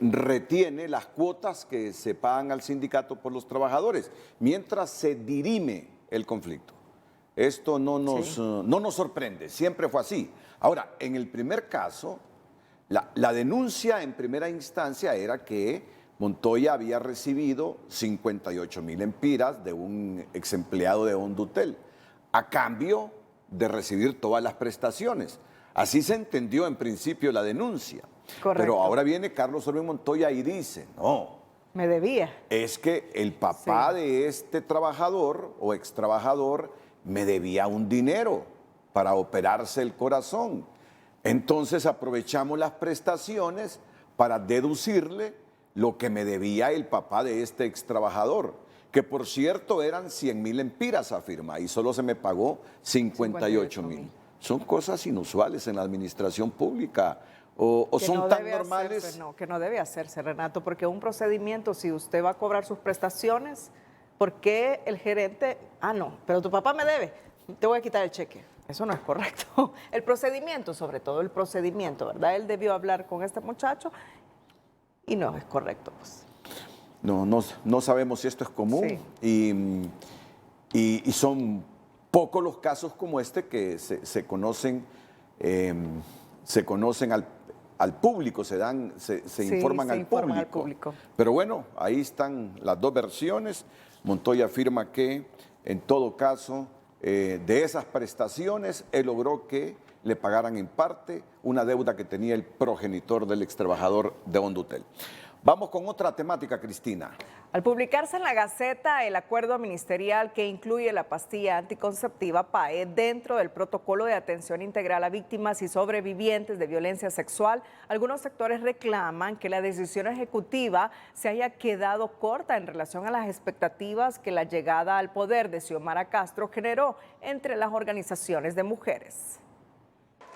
retiene las cuotas que se pagan al sindicato por los trabajadores, mientras se dirime el conflicto. Esto no nos sorprende, siempre fue así. Ahora, en el primer caso, la denuncia en primera instancia era que Montoya había recibido 58,000 empiras de un ex empleado de Hondutel, a cambio de recibir todas las prestaciones. Así se entendió en principio la denuncia. Correcto. Pero ahora viene Carlos Orbing Montoya y dice, no, me debía. Es que el papá de este trabajador o ex trabajador me debía un dinero para operarse el corazón. Entonces aprovechamos las prestaciones para deducirle lo que me debía el papá de este ex trabajador, que por cierto eran 100,000 empiras, afirma, y solo se me pagó 58,000. Son cosas inusuales en la administración pública, o son no tan debe normales. Hacerse, no, que no debe hacerse, Renato, porque un procedimiento, si usted va a cobrar sus prestaciones, ¿por qué el gerente? Ah, no, pero tu papá me debe, te voy a quitar el cheque. Eso no es correcto. El procedimiento, sobre todo el procedimiento, ¿verdad? Él debió hablar con este muchacho y no es correcto, pues. No sabemos si esto es común, sí. y son pocos los casos como este que se conocen al público, se informan al público. Pero bueno, ahí están las dos versiones. Montoya afirma que en todo caso de esas prestaciones él logró que le pagaran en parte una deuda que tenía el progenitor del ex trabajador de Hondutel. Vamos con otra temática, Cristina. Al publicarse en la Gaceta el acuerdo ministerial que incluye la pastilla anticonceptiva PAE dentro del protocolo de atención integral a víctimas y sobrevivientes de violencia sexual, algunos sectores reclaman que la decisión ejecutiva se haya quedado corta en relación a las expectativas que la llegada al poder de Xiomara Castro generó entre las organizaciones de mujeres.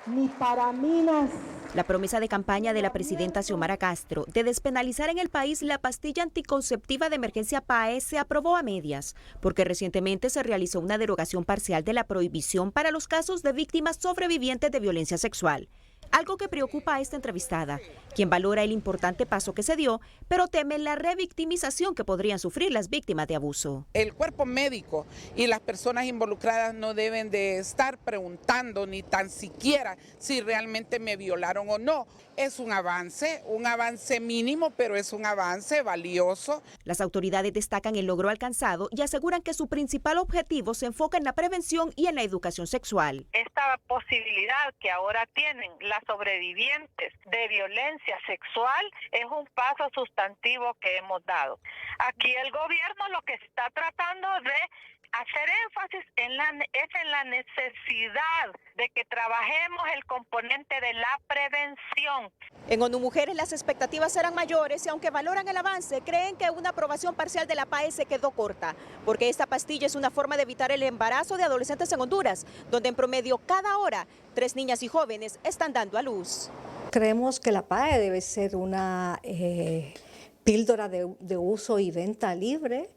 Ni para minas. La promesa de campaña de la presidenta Xiomara Castro de despenalizar en el país la pastilla anticonceptiva de emergencia PAE se aprobó a medias, porque recientemente se realizó una derogación parcial de la prohibición para los casos de víctimas sobrevivientes de violencia sexual. Algo que preocupa a esta entrevistada, quien valora el importante paso que se dio, pero teme la revictimización que podrían sufrir las víctimas de abuso. El cuerpo médico y las personas involucradas no deben de estar preguntando ni tan siquiera si realmente me violaron o no. Es un avance mínimo, pero es un avance valioso. Las autoridades destacan el logro alcanzado y aseguran que su principal objetivo se enfoca en la prevención y en la educación sexual. Esta posibilidad que ahora tienen las sobrevivientes de violencia sexual es un paso sustantivo que hemos dado. Aquí el gobierno lo que está tratando de hacer énfasis en la necesidad de que trabajemos el componente de la prevención. En ONU Mujeres las expectativas eran mayores y aunque valoran el avance, creen que una aprobación parcial de la PAE se quedó corta, porque esta pastilla es una forma de evitar el embarazo de adolescentes en Honduras, donde en promedio cada hora 3 niñas y jóvenes están dando a luz. Creemos que la PAE debe ser una píldora de uso y venta libre.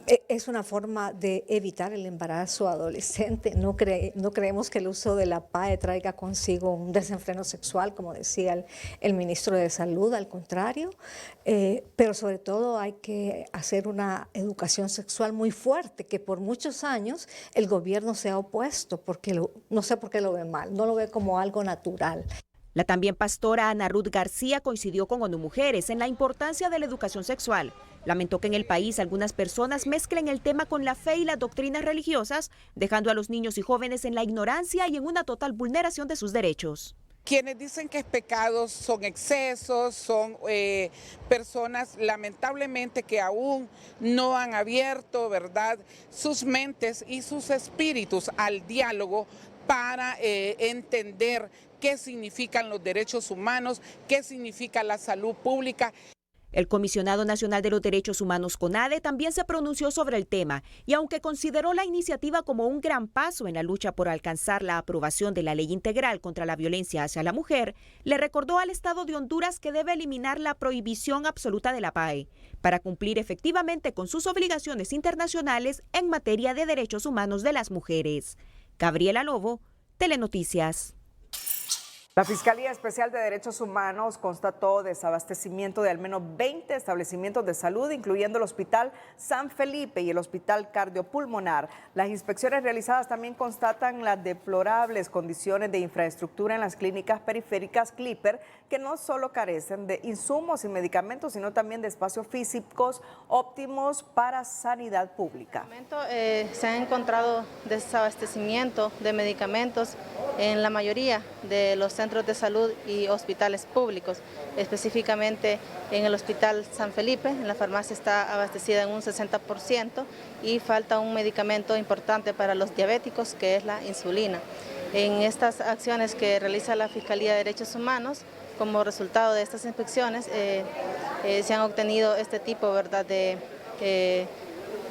Es una forma de evitar el embarazo adolescente. No creemos que el uso de la PAE traiga consigo un desenfreno sexual, como decía el ministro de Salud, al contrario. Pero sobre todo hay que hacer una educación sexual muy fuerte, que por muchos años el gobierno se ha opuesto, porque no sé por qué lo ve mal, no lo ve como algo natural. La también pastora Ana Ruth García coincidió con ONU Mujeres en la importancia de la educación sexual. Lamentó que en el país algunas personas mezclen el tema con la fe y las doctrinas religiosas, dejando a los niños y jóvenes en la ignorancia y en una total vulneración de sus derechos. Quienes dicen que es pecado son excesos, son personas lamentablemente que aún no han abierto, ¿verdad?, sus mentes y sus espíritus al diálogo para entender qué significan los derechos humanos, qué significa la salud pública. El Comisionado Nacional de los Derechos Humanos, CONADE, también se pronunció sobre el tema y aunque consideró la iniciativa como un gran paso en la lucha por alcanzar la aprobación de la Ley Integral contra la Violencia hacia la Mujer, le recordó al Estado de Honduras que debe eliminar la prohibición absoluta de la PAE para cumplir efectivamente con sus obligaciones internacionales en materia de derechos humanos de las mujeres. Gabriela Lobo, Telenoticias. La Fiscalía Especial de Derechos Humanos constató desabastecimiento de al menos 20 establecimientos de salud, incluyendo el Hospital San Felipe y el Hospital Cardiopulmonar. Las inspecciones realizadas también constatan las deplorables condiciones de infraestructura en las clínicas periféricas Clipper, que no solo carecen de insumos y medicamentos, sino también de espacios físicos óptimos para sanidad pública. Se ha encontrado desabastecimiento de medicamentos en la mayoría de los centros de salud y hospitales públicos, específicamente en el Hospital San Felipe. En la farmacia está abastecida en un 60% y falta un medicamento importante para los diabéticos, que es la insulina. En estas acciones que realiza la Fiscalía de Derechos Humanos, como resultado de estas inspecciones, se han obtenido este tipo, ¿verdad?,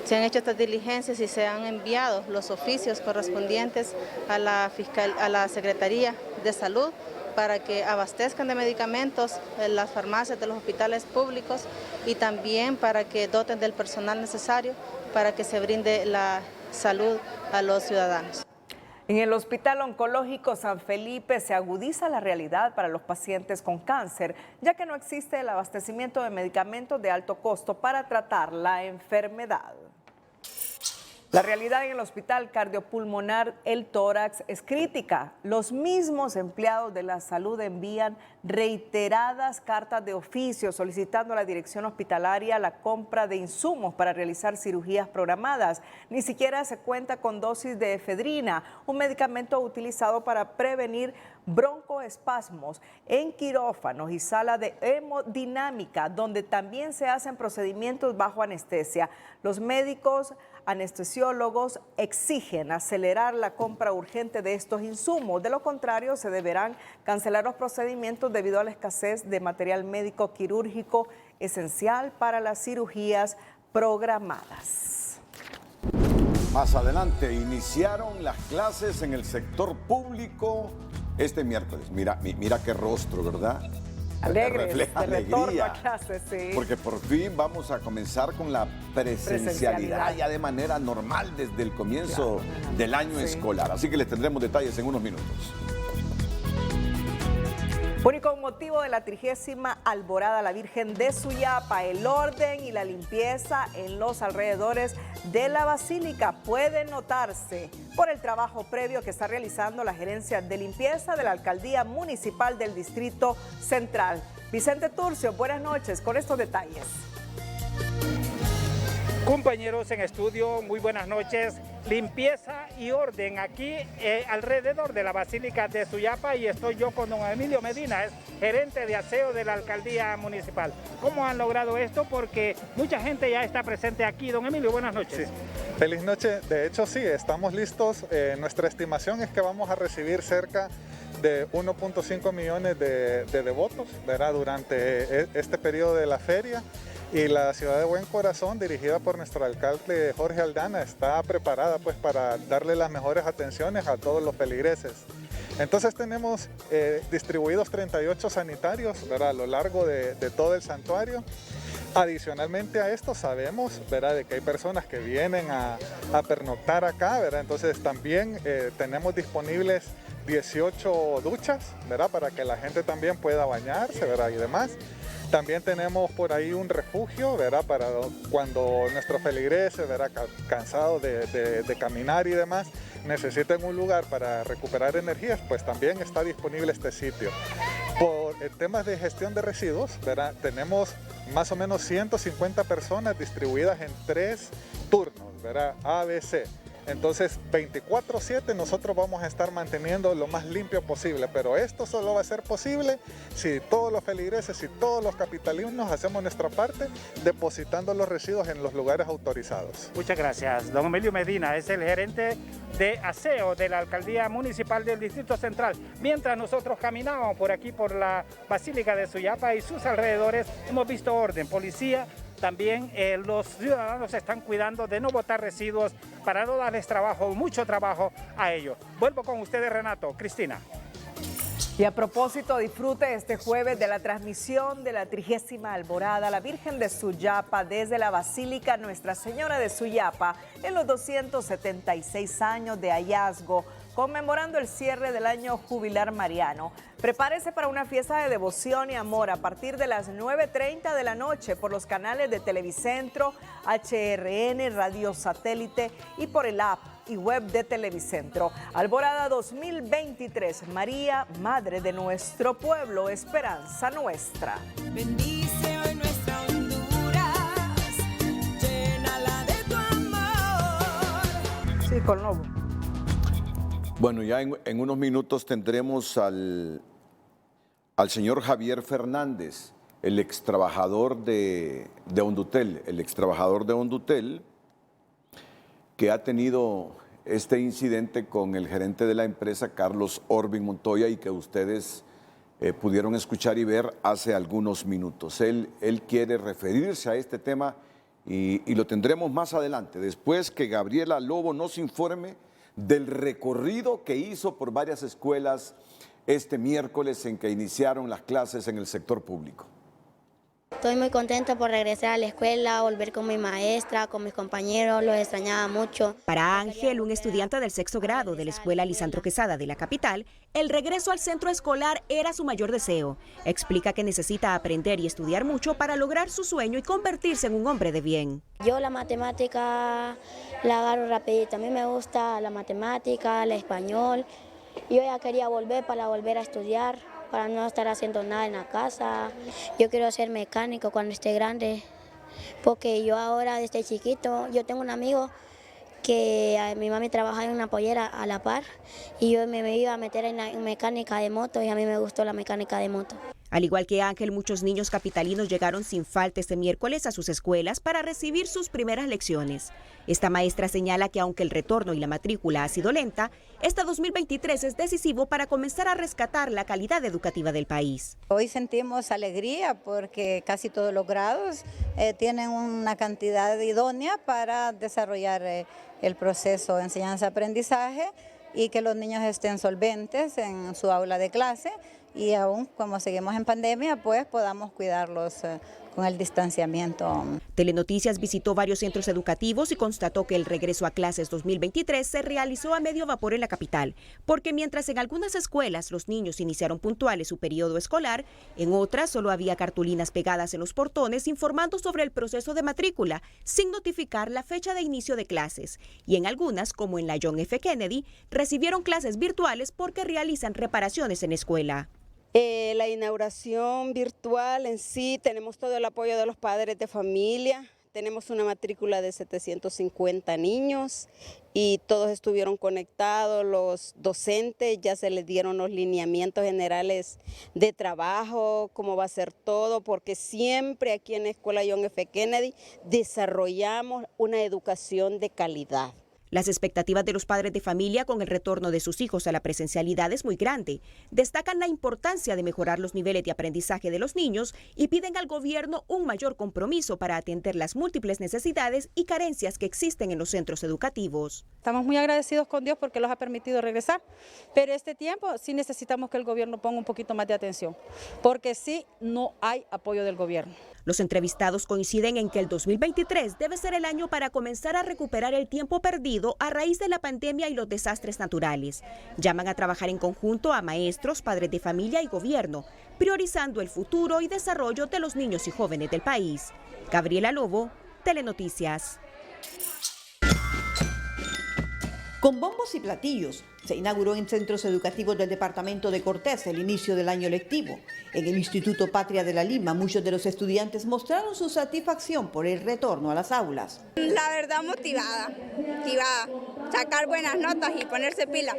se han hecho estas diligencias y se han enviado los oficios correspondientes a la Secretaría de Salud para que abastezcan de medicamentos las farmacias de los hospitales públicos y también para que doten del personal necesario para que se brinde la salud a los ciudadanos. En el Hospital Oncológico San Felipe se agudiza la realidad para los pacientes con cáncer, ya que no existe el abastecimiento de medicamentos de alto costo para tratar la enfermedad. La realidad en el Hospital Cardiopulmonar El Tórax es crítica. Los mismos empleados de la salud envían reiteradas cartas de oficio solicitando a la dirección hospitalaria la compra de insumos para realizar cirugías programadas. Ni siquiera se cuenta con dosis de efedrina, un medicamento utilizado para prevenir broncoespasmos en quirófanos y sala de hemodinámica, donde también se hacen procedimientos bajo anestesia. Los médicos anestesiólogos exigen acelerar la compra urgente de estos insumos. De lo contrario, se deberán cancelar los procedimientos debido a la escasez de material médico quirúrgico esencial para las cirugías programadas. Más adelante, iniciaron las clases en el sector público este miércoles. Mira qué rostro, ¿verdad? Alegres, refleja de retorno alegría, a clases, sí. porque por fin vamos a comenzar con la presencialidad ya de manera normal desde el comienzo del año escolar. Así que les tendremos detalles en unos minutos. Bueno, y con motivo de la 30ª Alborada a la Virgen de Suyapa, el orden y la limpieza en los alrededores de la Basílica puede notarse por el trabajo previo que está realizando la Gerencia de Limpieza de la Alcaldía Municipal del Distrito Central. Vicente Turcio, buenas noches con estos detalles. Compañeros en estudio, muy buenas noches. Limpieza y orden aquí alrededor de la Basílica de Suyapa, y estoy yo con don Emilio Medina, es gerente de aseo de la Alcaldía Municipal. ¿Cómo han logrado esto? Porque mucha gente ya está presente aquí. Don Emilio, buenas noches. Sí. Feliz noche. De hecho, sí, estamos listos. Nuestra estimación es que vamos a recibir cerca de 1.5 millones de devotos, ¿verdad?, durante este periodo de la feria. Y la ciudad de Buen Corazón, dirigida por nuestro alcalde Jorge Aldana, está preparada pues para darle las mejores atenciones a todos los feligreses. Entonces tenemos distribuidos 38 sanitarios, ¿verdad?, a lo largo de todo el santuario. Adicionalmente a esto sabemos, ¿verdad?, de que hay personas que vienen a pernoctar acá, ¿verdad? Entonces también tenemos disponibles 18 duchas, ¿verdad?, para que la gente también pueda bañarse, ¿verdad?, y demás. También tenemos por ahí un refugio, ¿verdad?, para cuando nuestros feligreses, ¿verdad?, cansados de caminar y demás, necesiten un lugar para recuperar energías, pues también está disponible este sitio. Por temas de gestión de residuos, ¿verdad?, tenemos más o menos 150 personas distribuidas en 3 turnos, ¿verdad?, A, B, C. Entonces 24/7 nosotros vamos a estar manteniendo lo más limpio posible, pero esto solo va a ser posible si todos los feligreses y todos los capitalinos hacemos nuestra parte depositando los residuos en los lugares autorizados. Muchas gracias. Don Emilio Medina es el gerente de aseo de la Alcaldía Municipal del Distrito Central. Mientras nosotros caminábamos por aquí, por la Basílica de Suyapa y sus alrededores, hemos visto orden, policía. También los ciudadanos se están cuidando de no botar residuos para no darles trabajo, mucho trabajo a ellos. Vuelvo con ustedes, Renato. Cristina. Y a propósito, disfrute este jueves de la transmisión de la 30ª Alborada, la Virgen de Suyapa, desde la Basílica Nuestra Señora de Suyapa, en los 276 años de hallazgo, conmemorando el cierre del año jubilar mariano. Prepárese para una fiesta de devoción y amor a partir de las 9:30 de la noche por los canales de Televicentro, HRN, Radio Satélite y por el app y web de Televicentro. Alborada 2023, María, Madre de nuestro pueblo, esperanza nuestra. Bendice hoy nuestra Honduras, llénala de tu amor. Sí, con Lobo. Bueno, ya en unos minutos tendremos al señor Javier Fernández, el ex trabajador de Hondutel, que ha tenido este incidente con el gerente de la empresa, Carlos Orbing Montoya, y que ustedes pudieron escuchar y ver hace algunos minutos. Él quiere referirse a este tema y lo tendremos más adelante, después que Gabriela Lobo nos informe del recorrido que hizo por varias escuelas este miércoles en que iniciaron las clases en el sector público. Estoy muy contenta por regresar a la escuela, volver con mi maestra, con mis compañeros, los extrañaba mucho. Para Ángel, un estudiante del 6º grado de la escuela Lisandro Quesada de la capital, el regreso al centro escolar era su mayor deseo. Explica que necesita aprender y estudiar mucho para lograr su sueño y convertirse en un hombre de bien. Yo la matemática la agarro rapidito, a mí me gusta la matemática, el español. Yo ya quería volver para volver a estudiar, para no estar haciendo nada en la casa. Yo quiero ser mecánico cuando esté grande, porque yo ahora desde chiquito, yo tengo un amigo que mi mami trabaja en una pollera a la par y yo me iba a meter en mecánica de moto y a mí me gustó la mecánica de moto. Al igual que Ángel, muchos niños capitalinos llegaron sin falta este miércoles a sus escuelas para recibir sus primeras lecciones. Esta maestra señala que aunque el retorno y la matrícula ha sido lenta, este 2023 es decisivo para comenzar a rescatar la calidad educativa del país. Hoy sentimos alegría porque casi todos los grados tienen una cantidad idónea para desarrollar el proceso de enseñanza-aprendizaje y que los niños estén solventes en su aula de clase. Y aún como seguimos en pandemia, pues podamos cuidarlos con el distanciamiento. Telenoticias visitó varios centros educativos y constató que el regreso a clases 2023 se realizó a medio vapor en la capital, porque mientras en algunas escuelas los niños iniciaron puntuales su periodo escolar, en otras solo había cartulinas pegadas en los portones informando sobre el proceso de matrícula, sin notificar la fecha de inicio de clases. Y en algunas, como en la John F. Kennedy, recibieron clases virtuales porque realizan reparaciones en escuela. La inauguración virtual en sí, tenemos todo el apoyo de los padres de familia, tenemos una matrícula de 750 niños y todos estuvieron conectados, los docentes ya se les dieron los lineamientos generales de trabajo, cómo va a ser todo, porque siempre aquí en la Escuela John F. Kennedy desarrollamos una educación de calidad. Las expectativas de los padres de familia con el retorno de sus hijos a la presencialidad es muy grande. Destacan la importancia de mejorar los niveles de aprendizaje de los niños y piden al gobierno un mayor compromiso para atender las múltiples necesidades y carencias que existen en los centros educativos. Estamos muy agradecidos con Dios porque los ha permitido regresar, pero este tiempo sí necesitamos que el gobierno ponga un poquito más de atención, porque sí no hay apoyo del gobierno. Los entrevistados coinciden en que el 2023 debe ser el año para comenzar a recuperar el tiempo perdido a raíz de la pandemia y los desastres naturales. Llaman a trabajar en conjunto a maestros, padres de familia y gobierno, priorizando el futuro y desarrollo de los niños y jóvenes del país. Gabriela Lobo, Telenoticias. Con bombos y platillos, se inauguró en centros educativos del departamento de Cortés el inicio del año lectivo. En el Instituto Patria de la Lima, muchos de los estudiantes mostraron su satisfacción por el retorno a las aulas. La verdad, motivada, sacar buenas notas y ponerse pila.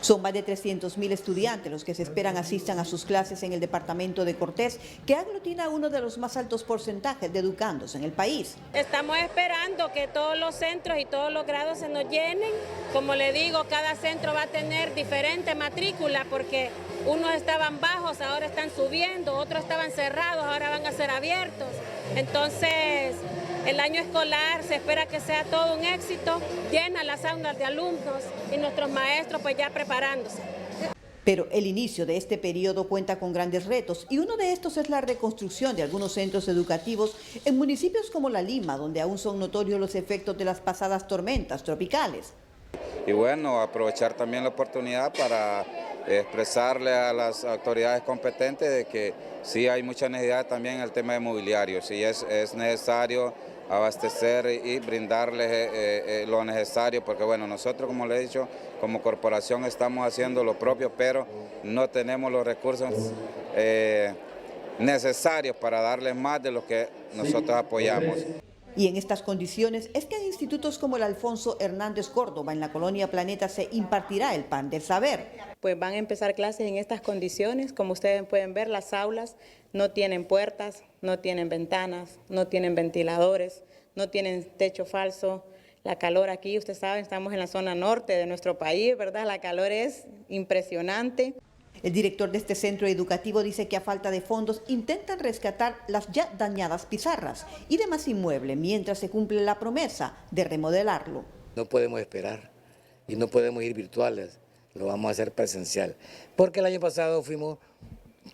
Son más de 300.000 estudiantes los que se esperan asistan a sus clases en el departamento de Cortés, que aglutina uno de los más altos porcentajes de educandos en el país. Estamos esperando que todos los centros y todos los grados se nos llenen. Como le digo, cada centro va a tener diferente matrícula porque unos estaban bajos, ahora están subiendo, otros estaban cerrados, ahora van a ser abiertos. Entonces, el año escolar se espera que sea todo un éxito, llena las aulas de alumnos y nuestros maestros pues ya preparándose. Pero el inicio de este periodo cuenta con grandes retos y uno de estos es la reconstrucción de algunos centros educativos en municipios como La Lima, donde aún son notorios los efectos de las pasadas tormentas tropicales. Y bueno, aprovechar también la oportunidad para expresarle a las autoridades competentes de que sí hay mucha necesidad también en el tema de mobiliario, sí es necesario abastecer y brindarles lo necesario, porque bueno, nosotros como le he dicho, como corporación estamos haciendo lo propio, pero no tenemos los recursos necesarios para darles más de lo que nosotros apoyamos. Y en estas condiciones es que en institutos como el Alfonso Hernández Córdoba, en la colonia Planeta, se impartirá el pan del saber. Pues van a empezar clases en estas condiciones. Como ustedes pueden ver, las aulas no tienen puertas, no tienen ventanas, no tienen ventiladores, no tienen techo falso. La calor aquí, ustedes saben, estamos en la zona norte de nuestro país, ¿verdad? La calor es impresionante. El director de este centro educativo dice que a falta de fondos intentan rescatar las ya dañadas pizarras y demás inmuebles mientras se cumple la promesa de remodelarlo. No podemos esperar y no podemos ir virtuales, lo vamos a hacer presencial. Porque el año pasado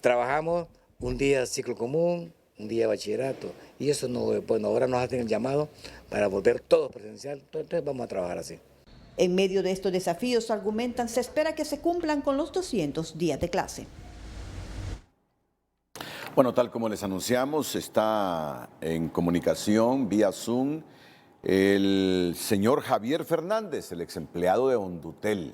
trabajamos un día ciclo común, un día bachillerato y eso no, bueno, ahora nos hacen el llamado para volver todo presencial, entonces vamos a trabajar así. En medio de estos desafíos, argumentan, se espera que se cumplan con los 200 días de clase. Bueno, tal como les anunciamos, está en comunicación vía Zoom el señor Javier Fernández, el ex empleado de Hondutel,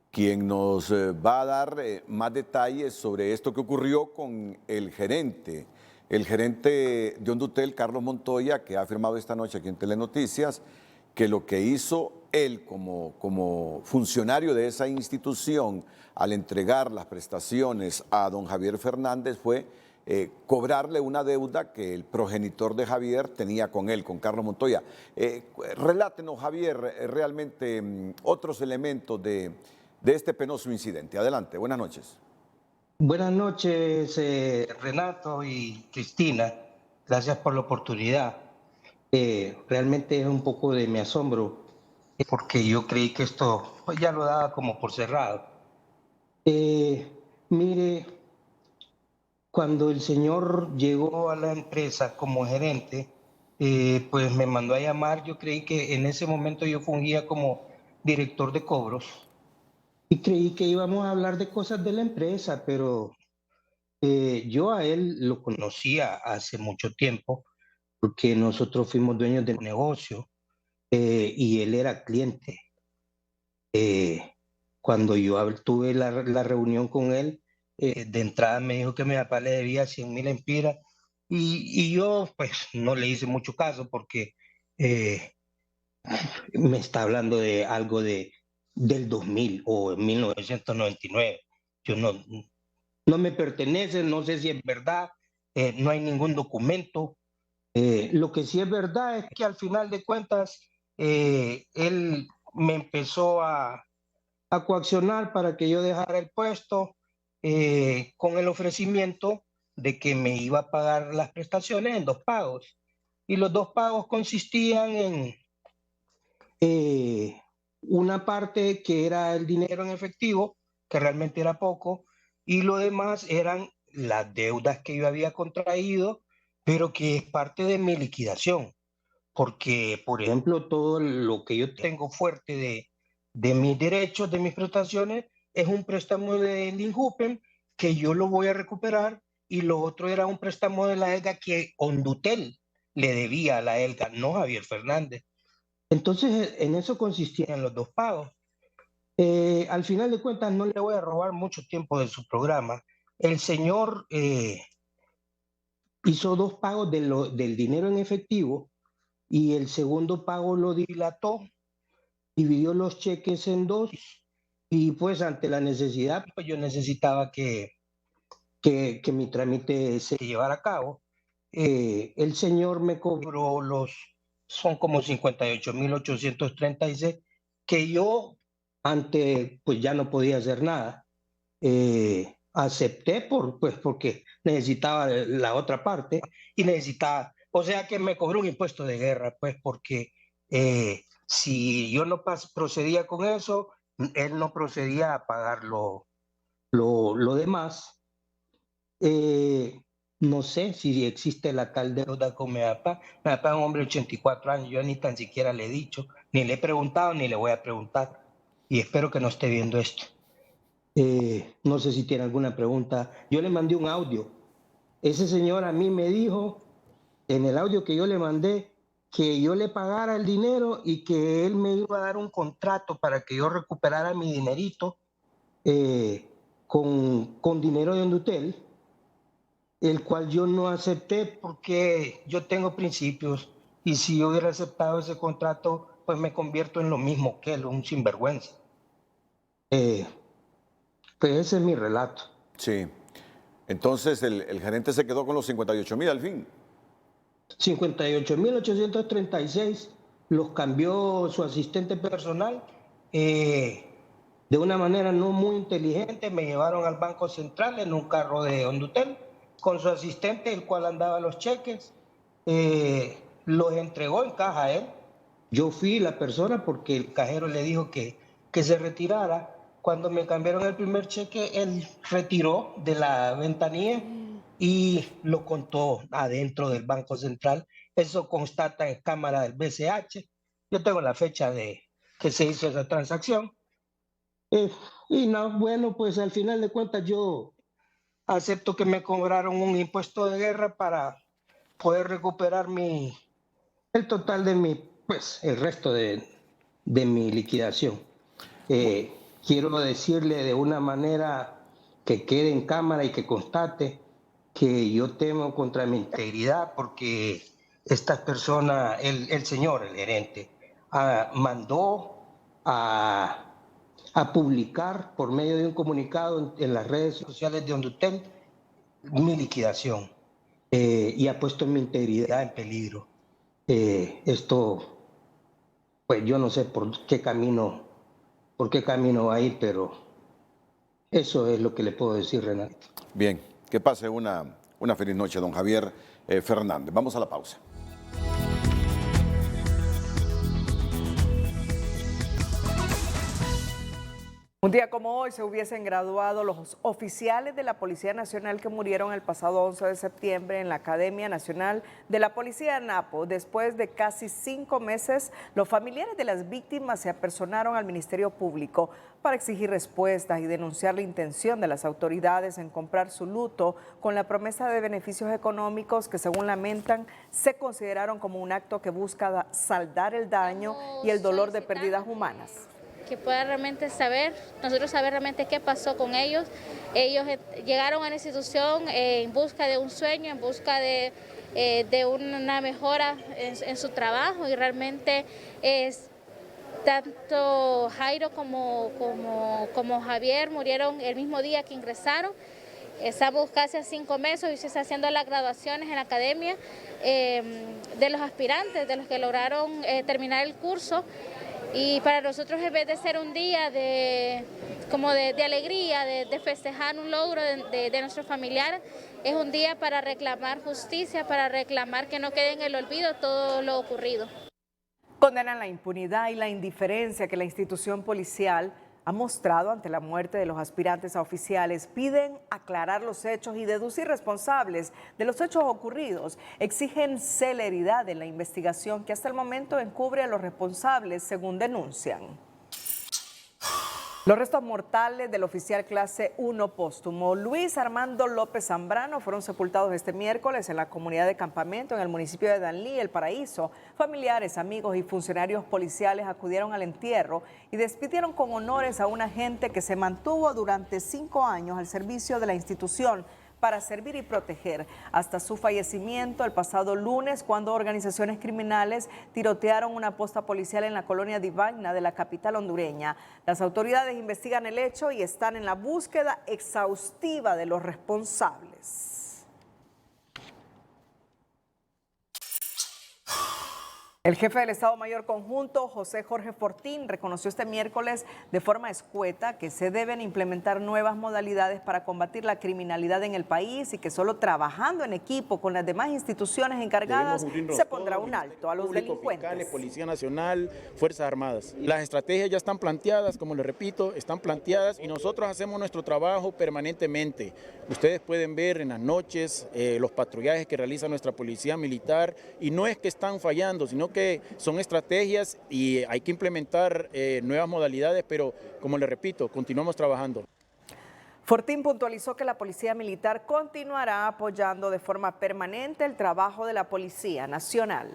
quien nos va a dar más detalles sobre esto que ocurrió con el gerente de Hondutel, Carlos Montoya, que ha afirmado esta noche aquí en Telenoticias que lo que hizo él como funcionario de esa institución al entregar las prestaciones a don Javier Fernández fue cobrarle una deuda que el progenitor de Javier tenía con él, con Carlos Montoya. Relátenos, Javier, realmente otros elementos de este penoso incidente. Adelante, buenas noches. Buenas noches, Renato y Cristina. Gracias por la oportunidad. Realmente es un poco de mi asombro, porque yo creí que esto pues, ya lo daba como por cerrado. Mire, cuando el señor llegó a la empresa como gerente, pues me mandó a llamar. Yo creí que en ese momento yo fungía como director de cobros y creí que íbamos a hablar de cosas de la empresa, pero yo a él lo conocía hace mucho tiempo, porque nosotros fuimos dueños del negocio y él era cliente. Cuando yo tuve la reunión con él, de entrada me dijo que mi papá le debía 100.000 empiras y yo pues no le hice mucho caso porque me está hablando de algo del 2000 o 1999. Yo no me pertenece, no sé si es verdad, no hay ningún documento. Lo que sí es verdad es que al final de cuentas él me empezó a coaccionar para que yo dejara el puesto con el ofrecimiento de que me iba a pagar las prestaciones en 2 pagos. Y los 2 pagos consistían en una parte que era el dinero en efectivo, que realmente era poco, y lo demás eran las deudas que yo había contraído, pero que es parte de mi liquidación, porque, por ejemplo, todo lo que yo tengo fuerte de mis derechos, de mis prestaciones, es un préstamo del INJUPEM que yo lo voy a recuperar, y lo otro era un préstamo de la ELGA que Hondutel le debía a la ELGA, no Javier Fernández. Entonces, en eso consistían los 2 pagos. Al final de cuentas, no le voy a robar mucho tiempo de su programa. El señor hizo 2 pagos del dinero en efectivo y el segundo pago lo dilató dividió los cheques en dos y pues ante la necesidad, pues yo necesitaba que mi trámite se llevara a cabo. El señor me cobró son como 58.836, que yo ante pues ya no podía hacer nada. Acepté porque necesitaba la otra parte y necesitaba, o sea que me cobró un impuesto de guerra, pues porque si yo no procedía con eso, él no procedía a pagar lo demás. No sé si existe la tal deuda con mi papá. Mi papá es un hombre de 84 años, yo ni tan siquiera le he dicho, ni le he preguntado, ni le voy a preguntar. Y espero que no esté viendo esto. No sé si tiene alguna pregunta. Yo le mandé un audio. Ese señor a mí me dijo, en el audio que yo le mandé, que yo le pagara el dinero y que él me iba a dar un contrato para que yo recuperara mi dinerito con dinero de Ondutel, el cual yo no acepté porque yo tengo principios y si yo hubiera aceptado ese contrato, pues me convierto en lo mismo que él, un sinvergüenza. Pues ese es mi relato. Sí. Entonces el gerente se quedó con los 58.000 al fin. 58.836 los cambió su asistente personal de una manera no muy inteligente. Me llevaron al Banco Central en un carro de Ondutel con su asistente, el cual andaba los cheques. Los entregó en caja a él. Yo fui la persona porque el cajero le dijo que se retirara. Cuando me cambiaron el primer cheque, él retiró de la ventanilla y lo contó adentro del Banco Central. Eso constata en cámara del BCH. Yo tengo la fecha de que se hizo esa transacción. Y no, bueno, pues al final de cuentas yo acepto que me cobraron un impuesto de guerra para poder recuperar el total de el resto de mi liquidación. Quiero decirle de una manera que quede en cámara y que constate que yo temo contra mi integridad porque esta persona, el señor, el gerente, mandó a publicar por medio de un comunicado en las redes sociales de Ondutel mi liquidación y ha puesto mi integridad en peligro. Esto, pues yo no sé por qué camino va a ir, pero eso es lo que le puedo decir, Renato. Bien, que pase una feliz noche, don Javier Fernández. Vamos a la pausa. Un día como hoy se hubiesen graduado los oficiales de la Policía Nacional que murieron el pasado 11 de septiembre en la Academia Nacional de la Policía de Napo. Después de casi 5 meses, los familiares de las víctimas se apersonaron al Ministerio Público para exigir respuestas y denunciar la intención de las autoridades en comprar su luto con la promesa de beneficios económicos que, según lamentan, se consideraron como un acto que busca saldar el daño y el dolor de pérdidas humanas. Que pueda realmente nosotros saber realmente qué pasó con ellos. Ellos llegaron a la institución en busca de un sueño, en busca de una mejora en su trabajo y realmente tanto Jairo como Javier murieron el mismo día que ingresaron. Estamos casi a 5 meses y se está haciendo las graduaciones en la academia de los aspirantes, de los que lograron terminar el curso. Y para nosotros, en vez de ser un día de alegría, de festejar un logro de nuestros familiares, es un día para reclamar justicia, para reclamar que no quede en el olvido todo lo ocurrido. Condenan la impunidad y la indiferencia que la institución policial ha mostrado ante la muerte de los aspirantes a oficiales. Piden aclarar los hechos y deducir responsables de los hechos ocurridos. Exigen celeridad en la investigación que hasta el momento encubre a los responsables, según denuncian. Los restos mortales del oficial clase 1 póstumo Luis Armando López Zambrano fueron sepultados este miércoles en la comunidad de Campamento en el municipio de Danlí, El Paraíso. Familiares, amigos y funcionarios policiales acudieron al entierro y despidieron con honores a un agente que se mantuvo durante 5 años al servicio de la institución, para servir y proteger, hasta su fallecimiento el pasado lunes cuando organizaciones criminales tirotearon una posta policial en la colonia Divina de la capital hondureña. Las autoridades investigan el hecho y están en la búsqueda exhaustiva de los responsables. El jefe del Estado Mayor Conjunto, José Jorge Fortín, reconoció este miércoles de forma escueta que se deben implementar nuevas modalidades para combatir la criminalidad en el país y que solo trabajando en equipo con las demás instituciones encargadas se pondrá un alto a los delincuentes. Fiscales, Policía Nacional, Fuerzas Armadas. Las estrategias ya están planteadas, como les repito, están planteadas y nosotros hacemos nuestro trabajo permanentemente. Ustedes pueden ver en las noches los patrullajes que realiza nuestra Policía Militar y no es que están fallando, sino que son estrategias y hay que implementar nuevas modalidades, pero como les repito, continuamos trabajando. Fortín puntualizó que la Policía Militar continuará apoyando de forma permanente el trabajo de la Policía Nacional.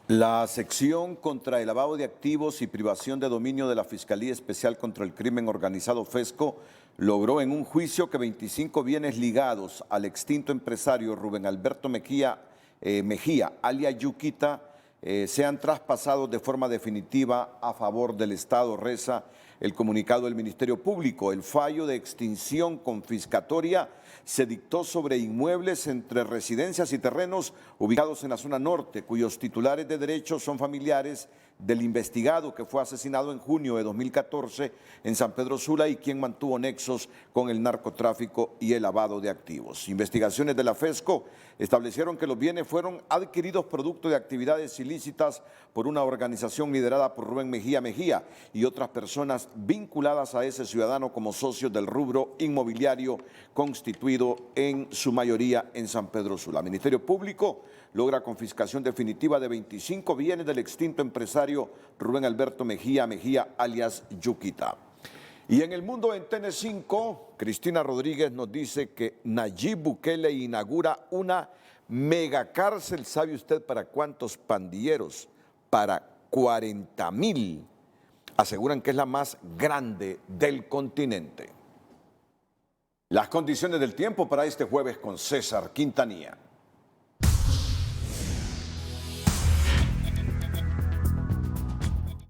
La sección contra el lavado de activos y privación de dominio de la Fiscalía Especial contra el Crimen Organizado FESCO logró en un juicio que 25 bienes ligados al extinto empresario Rubén Alberto Mejía, alias Yuquita, sean traspasados de forma definitiva a favor del Estado, reza el comunicado del Ministerio Público. El fallo de extinción confiscatoria se dictó sobre inmuebles entre residencias y terrenos ubicados en la zona norte, cuyos titulares de derechos son familiares del investigado que fue asesinado en junio de 2014 en San Pedro Sula y quien mantuvo nexos con el narcotráfico y el lavado de activos. Investigaciones de la FESCO establecieron que los bienes fueron adquiridos producto de actividades ilícitas por una organización liderada por Rubén Mejía y otras personas vinculadas a ese ciudadano como socios del rubro inmobiliario constituido en su mayoría en San Pedro Sula. El Ministerio Público logra confiscación definitiva de 25 bienes del extinto empresario Rubén Alberto Mejía, alias Yuquita. Y en el mundo en TN5, Cristina Rodríguez nos dice que Nayib Bukele inaugura una megacárcel. ¿Sabe usted para cuántos pandilleros? Para 40,000. Aseguran que es la más grande del continente. Las condiciones del tiempo para este jueves con César Quintanilla.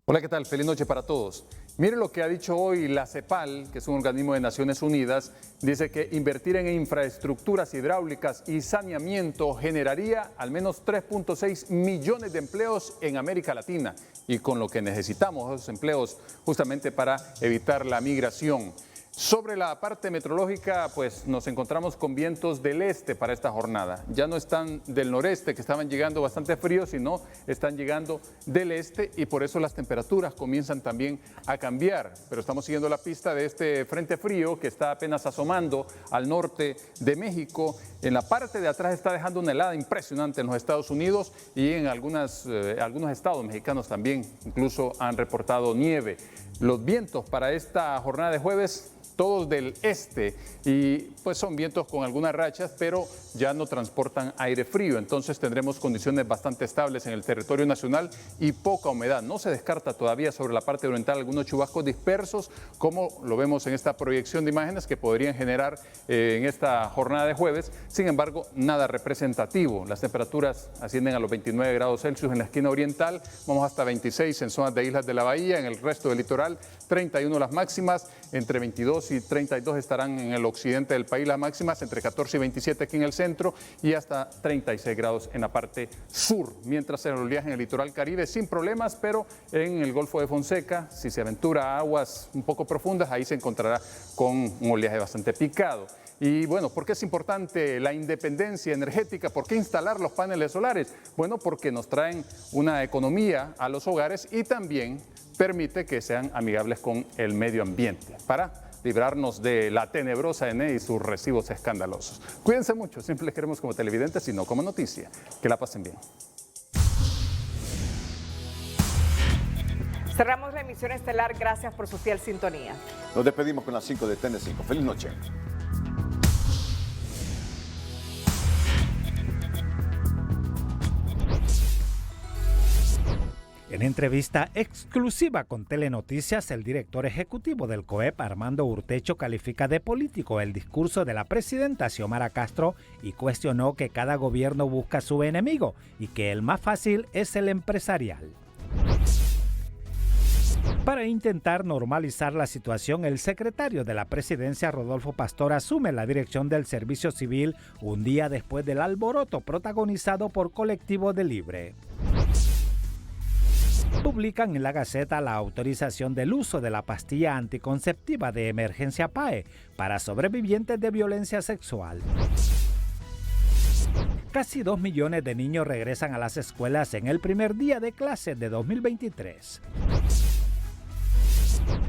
Hola, ¿qué tal? Feliz noche para todos. Mire lo que ha dicho hoy la CEPAL, que es un organismo de Naciones Unidas, dice que invertir en infraestructuras hidráulicas y saneamiento generaría al menos 3.6 millones de empleos en América Latina y con lo que necesitamos esos empleos justamente para evitar la migración. Sobre la parte meteorológica, pues nos encontramos con vientos del este para esta jornada. Ya no están del noreste, que estaban llegando bastante fríos, sino están llegando del este y por eso las temperaturas comienzan también a cambiar. Pero estamos siguiendo la pista de este frente frío que está apenas asomando al norte de México. En la parte de atrás está dejando una helada impresionante en los Estados Unidos y en algunos estados mexicanos también incluso han reportado nieve. Los vientos para esta jornada de jueves, todos del este y pues son vientos con algunas rachas, pero ya no transportan aire frío, entonces tendremos condiciones bastante estables en el territorio nacional y poca humedad. No se descarta todavía sobre la parte oriental algunos chubascos dispersos, como lo vemos en esta proyección de imágenes que podrían generar en esta jornada de jueves. Sin embargo, nada representativo. Las temperaturas ascienden a los 29 grados Celsius en la esquina oriental, vamos hasta 26 en zonas de islas de la bahía, en el resto del litoral 31 las máximas, entre 22 y 32 estarán en el occidente del país las máximas, entre 14 y 27 aquí en el centro y hasta 36 grados en la parte sur, mientras el oleaje en el litoral caribe sin problemas, pero en el Golfo de Fonseca, si se aventura a aguas un poco profundas, ahí se encontrará con un oleaje bastante picado. Y bueno, ¿por qué es importante la independencia energética? ¿Por qué instalar los paneles solares? Bueno, porque nos traen una economía a los hogares y también permite que sean amigables con el medio ambiente para librarnos de la tenebrosa ENE y sus recibos escandalosos. Cuídense mucho, siempre les queremos como televidentes y no como noticia. Que la pasen bien. Cerramos la emisión estelar, gracias por su fiel sintonía. Nos despedimos con las 5 de TN5. Feliz noche. En entrevista exclusiva con Telenoticias, el director ejecutivo del COEP, Armando Urtecho, califica de político el discurso de la presidenta Xiomara Castro y cuestionó que cada gobierno busca su enemigo y que el más fácil es el empresarial. Para intentar normalizar la situación, el secretario de la presidencia, Rodolfo Pastor, asume la dirección del Servicio Civil un día después del alboroto protagonizado por Colectivo de Libre. Publican en la Gaceta la autorización del uso de la pastilla anticonceptiva de emergencia PAE para sobrevivientes de violencia sexual. Casi 2 millones de niños regresan a las escuelas en el primer día de clases de 2023.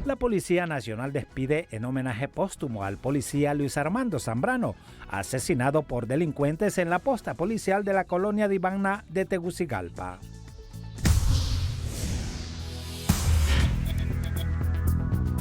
La Policía Nacional despide en homenaje póstumo al policía Luis Armando Zambrano, asesinado por delincuentes en la posta policial de la colonia Divana de Tegucigalpa.